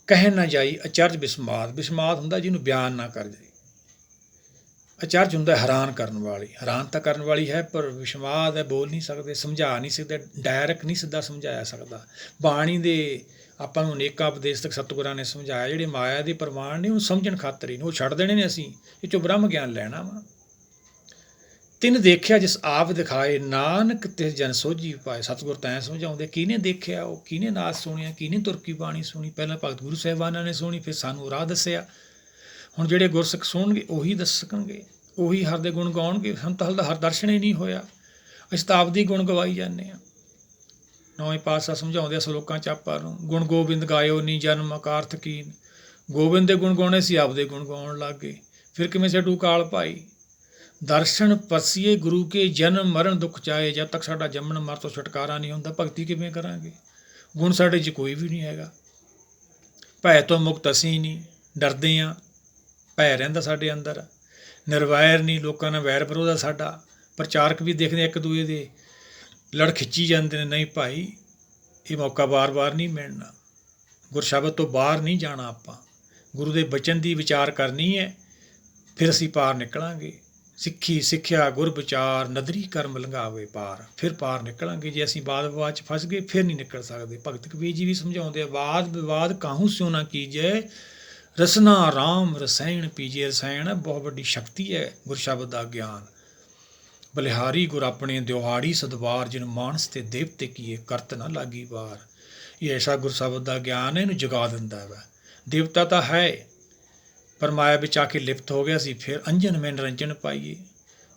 ਕਹਿ ਨਾ ਜਾਈ ਅਚਰਜ ਬਿਸਮਾਦ। ਬਿਸਮਾਦ ਹੁੰਦਾ ਜਿਹਨੂੰ ਬਿਆਨ ਨਾ ਕਰ ਜਾਏ। ਅਚਰਜ ਹੁੰਦਾ ਹੈਰਾਨ ਕਰਨ ਵਾਲੀ। ਹੈਰਾਨ ਤਾਂ ਕਰਨ ਵਾਲੀ ਹੈ, ਪਰ ਵਿਸ਼ਮਾਦ ਹੈ, ਬੋਲ ਨਹੀਂ ਸਕਦੇ, ਸਮਝਾ ਨਹੀਂ ਸਕਦੇ, ਡਾਇਰੈਕਟ ਨਹੀਂ ਸਿੱਧਾ ਸਮਝਾਇਆ ਸਕਦਾ। ਬਾਣੀ ਦੇ ਆਪਾਂ ਨੂੰ ਅਨੇਕਾਂ ਉਪਦੇਸ਼ ਤੱਕ ਸਤਿਗੁਰਾਂ ਨੇ ਸਮਝਾਇਆ। ਜਿਹੜੇ ਮਾਇਆ ਦੇ ਪ੍ਰਮਾਣ ਨੇ ਉਹਨੂੰ ਸਮਝਣ ਖਾਤਰ ਹੀ ਉਹ ਛੱਡ ਦੇਣੇ ਨੇ। ਅਸੀਂ ਇਹ 'ਚੋਂ ਬ੍ਰਹਮ ਗਿਆਨ ਲੈਣਾ ਵਾ। ਤਿੰਨ ਦੇਖਿਆ ਜਿਸ ਆਪ ਦਿਖਾਏ, ਨਾਨਕ ਤਿਸ ਜਨ ਸੋਝੀ ਪਾਏ। ਸਤਿਗੁਰ ਤਾਂ ਸਮਝਾਉਂਦੇ, ਕਿਹਨੇ ਦੇਖਿਆ, ਉਹ ਕਿਹਨੇ ਨਾਦ ਸੁਣਿਆ, ਕਿਹਨੇ ਤੁਰਕੀ ਬਾਣੀ ਸੁਣੀ। ਪਹਿਲਾਂ ਭਗਤ ਗੁਰੂ ਸਾਹਿਬਾਨਾਂ ਨੇ ਸੁਣੀ, ਫਿਰ ਸਾਨੂੰ ਰਾਹ ਦੱਸਿਆ। ਹੁਣ ਜਿਹੜੇ ਗੁਰਸਿੱਖ ਸੁਣਨਗੇ ਉਹੀ ਦੱਸ ਸਕਣਗੇ, ਉਹੀ ਹਰ ਦੇ ਗੁਣ ਗਾਉਣਗੇ। ਸਾਨੂੰ ਤਾਂ ਹਾਲੇ ਦਾ ਹਰ ਦਰਸ਼ਨ ਹੀ ਨਹੀਂ ਹੋਇਆ, ਅਸੀਂ ਤਾਂ ਆਪਦੀ ਗੁਣ ਗਵਾਈ ਜਾਂਦੇ ਹਾਂ। ਨੌਵੇਂ ਪਾਤਸ਼ਾਹ ਸਮਝਾਉਂਦੇ ਆ ਸਲੋਕਾਂ 'ਚ ਆਪਾਂ ਨੂੰ, ਗੁਣ ਗੋਬਿੰਦ ਗਾਇਓ ਨੀ ਜਨਮ ਅਕਾਰਥ ਕੀਨ। ਗੋਬਿੰਦ ਦੇ ਗੁਣ ਗਾਉਣੇ ਸੀ, ਆਪਦੇ ਗੁਣ ਗਾਉਣ ਲੱਗ ਗਏ। ਫਿਰ ਕਿਵੇਂ ਛੱਡੂ ਕਾਲ ਭਾਈ। ਦਰਸ਼ਨ ਪਰਸੀਏ ਗੁਰੂ ਕੇ, ਜਨਮ ਮਰਨ ਦੁੱਖ ਚਾਏ। ਜਦ ਤੱਕ ਸਾਡਾ ਜੰਮਣ ਮਰ ਤੋਂ ਛੁਟਕਾਰਾ ਨਹੀਂ ਹੁੰਦਾ, ਭਗਤੀ ਕਿਵੇਂ ਕਰਾਂਗੇ। ਗੁਣ ਸਾਡੇ 'ਚ ਕੋਈ ਵੀ ਨਹੀਂ ਹੈਗਾ। ਭੈ ਤੋਂ ਮੁਕਤ ਅਸੀਂ ਨਹੀਂ, ਡਰਦੇ ਹਾਂ, ਭੈ ਰਹਿੰਦਾ ਸਾਡੇ ਅੰਦਰ। ਨਿਰਵੈਰ ਨਹੀਂ, ਲੋਕਾਂ ਨਾਲ ਵੈਰ ਵਿਰੋਧ ਆ ਸਾਡਾ। ਪ੍ਰਚਾਰਕ ਵੀ ਦੇਖਦੇ ਇੱਕ ਦੂਜੇ ਦੇ ਲੜ ਖਿੱਚੀ ਜਾਂਦੇ ਨੇ। ਨਹੀਂ ਭਾਈ, ਇਹ ਮੌਕਾ ਵਾਰ-ਵਾਰ ਨਹੀਂ ਮਿਲਣਾ। ਗੁਰਸ਼ਬਦ ਤੋਂ ਬਾਹਰ ਨਹੀਂ ਜਾਣਾ ਆਪਾਂ। ਗੁਰੂ ਦੇ ਬਚਨ ਦੀ ਵਿਚਾਰ ਕਰਨੀ ਹੈ, ਫਿਰ ਅਸੀਂ ਪਾਰ ਨਿਕਲਾਂਗੇ। ਸਿੱਖੀ ਸਿੱਖਿਆ ਗੁਰ ਵਿਚਾਰ, ਨਦਰੀ ਕਰਮ ਲੰਘਾਵੇ ਪਾਰ। ਫਿਰ ਪਾਰ ਨਿਕਲਾਂਗੇ। ਜੇ ਅਸੀਂ ਵਾਦ ਵਿਵਾਦ 'ਚ ਫਸ ਗਏ ਫਿਰ ਨਹੀਂ ਨਿਕਲ ਸਕਦੇ। ਭਗਤ ਕਬੀਰ ਜੀ ਵੀ ਸਮਝਾਉਂਦੇ ਆ, ਵਾਦ ਵਿਵਾਦ ਕਾਹੂ ਸਿਉ ਨਾ ਕੀਜੈ, ਰਸਨਾ ਰਾਮ ਰਸਾਇਣ ਪੀਜੇ। ਰਸਾਇਣ ਬਹੁਤ ਵੱਡੀ ਸ਼ਕਤੀ ਹੈ ਗੁਰਸ਼ਬਦ ਦਾ ਗਿਆਨ। ਬਲਿਹਾਰੀ ਗੁਰ ਆਪਣੇ ਦਿਹਾੜੀ ਸਦਵਾਰ, ਜਿਨ ਮਾਨਸ ਤੇ ਦੇਵਤੇ ਕੀਏ, ਕਰਤ ਨਾ ਲਾਗੀ ਵਾਰ। ਇਹ ਐਸਾ ਗੁਰਸ਼ਬਦ ਦਾ ਗਿਆਨ ਹੈ, ਇਹਨੂੰ ਜਗਾ ਦਿੰਦਾ ਵਾ। ਦੇਵਤਾ ਤਾਂ ਹੈ, ਪਰ ਮਾਇਆ ਵਿੱਚ ਆ ਕੇ ਲਿਪਤ ਹੋ ਗਿਆ ਸੀ। ਫਿਰ ਅੰਜਨ ਮੈਂ ਨਿਰੰਜਨ ਪਾਈਏ।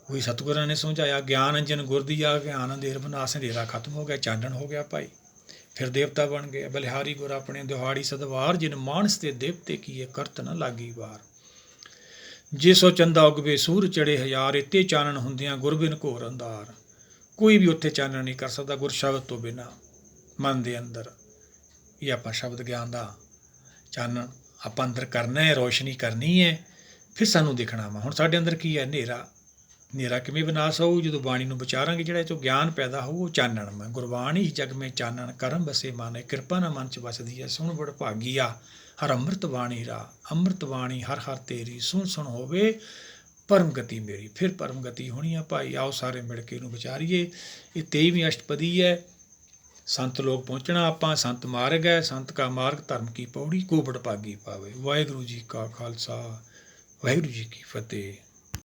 ਉਹੀ ਸਤਿਗੁਰਾਂ ਨੇ ਸਮਝਾਇਆ, ਗਿਆਨ ਅੰਜਨ ਗੁਰ ਦੀਆ, ਗਿਆਨ ਅੰਧੇਰ ਬਨਾਸ। ਅੰਧੇਰਾ ਖਤਮ ਹੋ ਗਿਆ, ਚਾਨਣ ਹੋ ਗਿਆ ਭਾਈ। ਫਿਰ ਦੇਵਤਾ ਬਣ ਗਏ। ਬਲਿਹਾਰੀ ਗੁਰ ਆਪਣੇ ਦਿਹਾੜੀ ਸਦਵਾਰ, ਜਿਨ ਮਾਨਸ ਤੇ ਦੇਵਤੇ ਕੀਏ, ਕਰਤ ਨਾ ਲਾਗੀ ਵਾਰ। ਜੇ ਸੋ ਚੰਦਾ ਉਗਵੇ ਸੂਰ ਚੜੇ ਹਜ਼ਾਰ, ਇੱਥੇ ਚਾਨਣ ਹੁੰਦਿਆਂ ਗੁਰ ਬਿਨ ਘੋਰ ਅੰਧਾਰ। ਕੋਈ ਵੀ ਉੱਥੇ ਚਾਨਣ ਨਹੀਂ ਕਰ ਸਕਦਾ ਗੁਰ ਸ਼ਬਦ ਤੋਂ ਬਿਨਾਂ। ਮਨ ਦੇ ਅੰਦਰ ਇਹ ਆਪਾਂ ਸ਼ਬਦ ਗਿਆਨ ਦਾ ਚਾਨਣ ਆਪਾਂ ਅੰਦਰ ਕਰਨਾ ਹੈ, ਰੋਸ਼ਨੀ ਕਰਨੀ ਹੈ, ਫਿਰ ਸਾਨੂੰ ਦਿਖਣਾ ਵਾ। ਹੁਣ ਸਾਡੇ ਅੰਦਰ ਕੀ ਹੈ? ਹਨੇਰਾ। ਹਨੇਰਾ ਕਿਵੇਂ ਵਿਨਾਸ਼ ਹੋਊ? ਜਦੋਂ ਬਾਣੀ ਨੂੰ ਵਿਚਾਰਾਂਗੇ, ਜਿਹੜਾ ਇਹ 'ਚੋਂ ਗਿਆਨ ਪੈਦਾ ਹੋਊ ਉਹ ਚਾਨਣ ਮੈਂ। ਗੁਰਬਾਣੀ ਜਗ ਮੇ ਚਾਨਣ, ਕਰਮ ਬਸੇ ਮਨ। ਕਿਰਪਾ ਨਾਲ ਮਨ 'ਚ ਵਸਦੀ ਹੈ। ਸੁਣ ਬੜ ਭਾਗੀਆ ਹਰ ਅੰਮ੍ਰਿਤ ਬਾਣੀ ਰਾ। ਅੰਮ੍ਰਿਤ ਬਾਣੀ ਹਰ ਹਰ ਤੇਰੀ, ਸੁਣ ਸੁਣ ਹੋਵੇ ਪਰਮ ਗਤੀ ਮੇਰੀ। ਫਿਰ ਪਰਮ ਗਤੀ ਹੋਣੀ ਆ ਭਾਈ। ਆਓ ਸਾਰੇ ਮਿਲ ਕੇ ਇਹਨੂੰ ਵਿਚਾਰੀਏ। ਇਹ 23ਵੀਂ ਅਸ਼ਟਪਦੀ ਹੈ। ਸੰਤ ਲੋਕ ਪਹੁੰਚਣਾ ਆਪਾਂ। ਸੰਤ ਮਾਰਗ ਹੈ, ਸੰਤ ਕਾ ਮਾਰਗ ਧਰਮ ਕੀ ਪੌੜੀ, ਕੋ ਬੜ ਭਾਗੀ ਪਾਵੇ। ਵਾਹਿਗੁਰੂ ਜੀ ਕਾ ਖਾਲਸਾ, ਵਾਹਿਗੁਰੂ ਜੀ ਕੀ ਫਤਿਹ।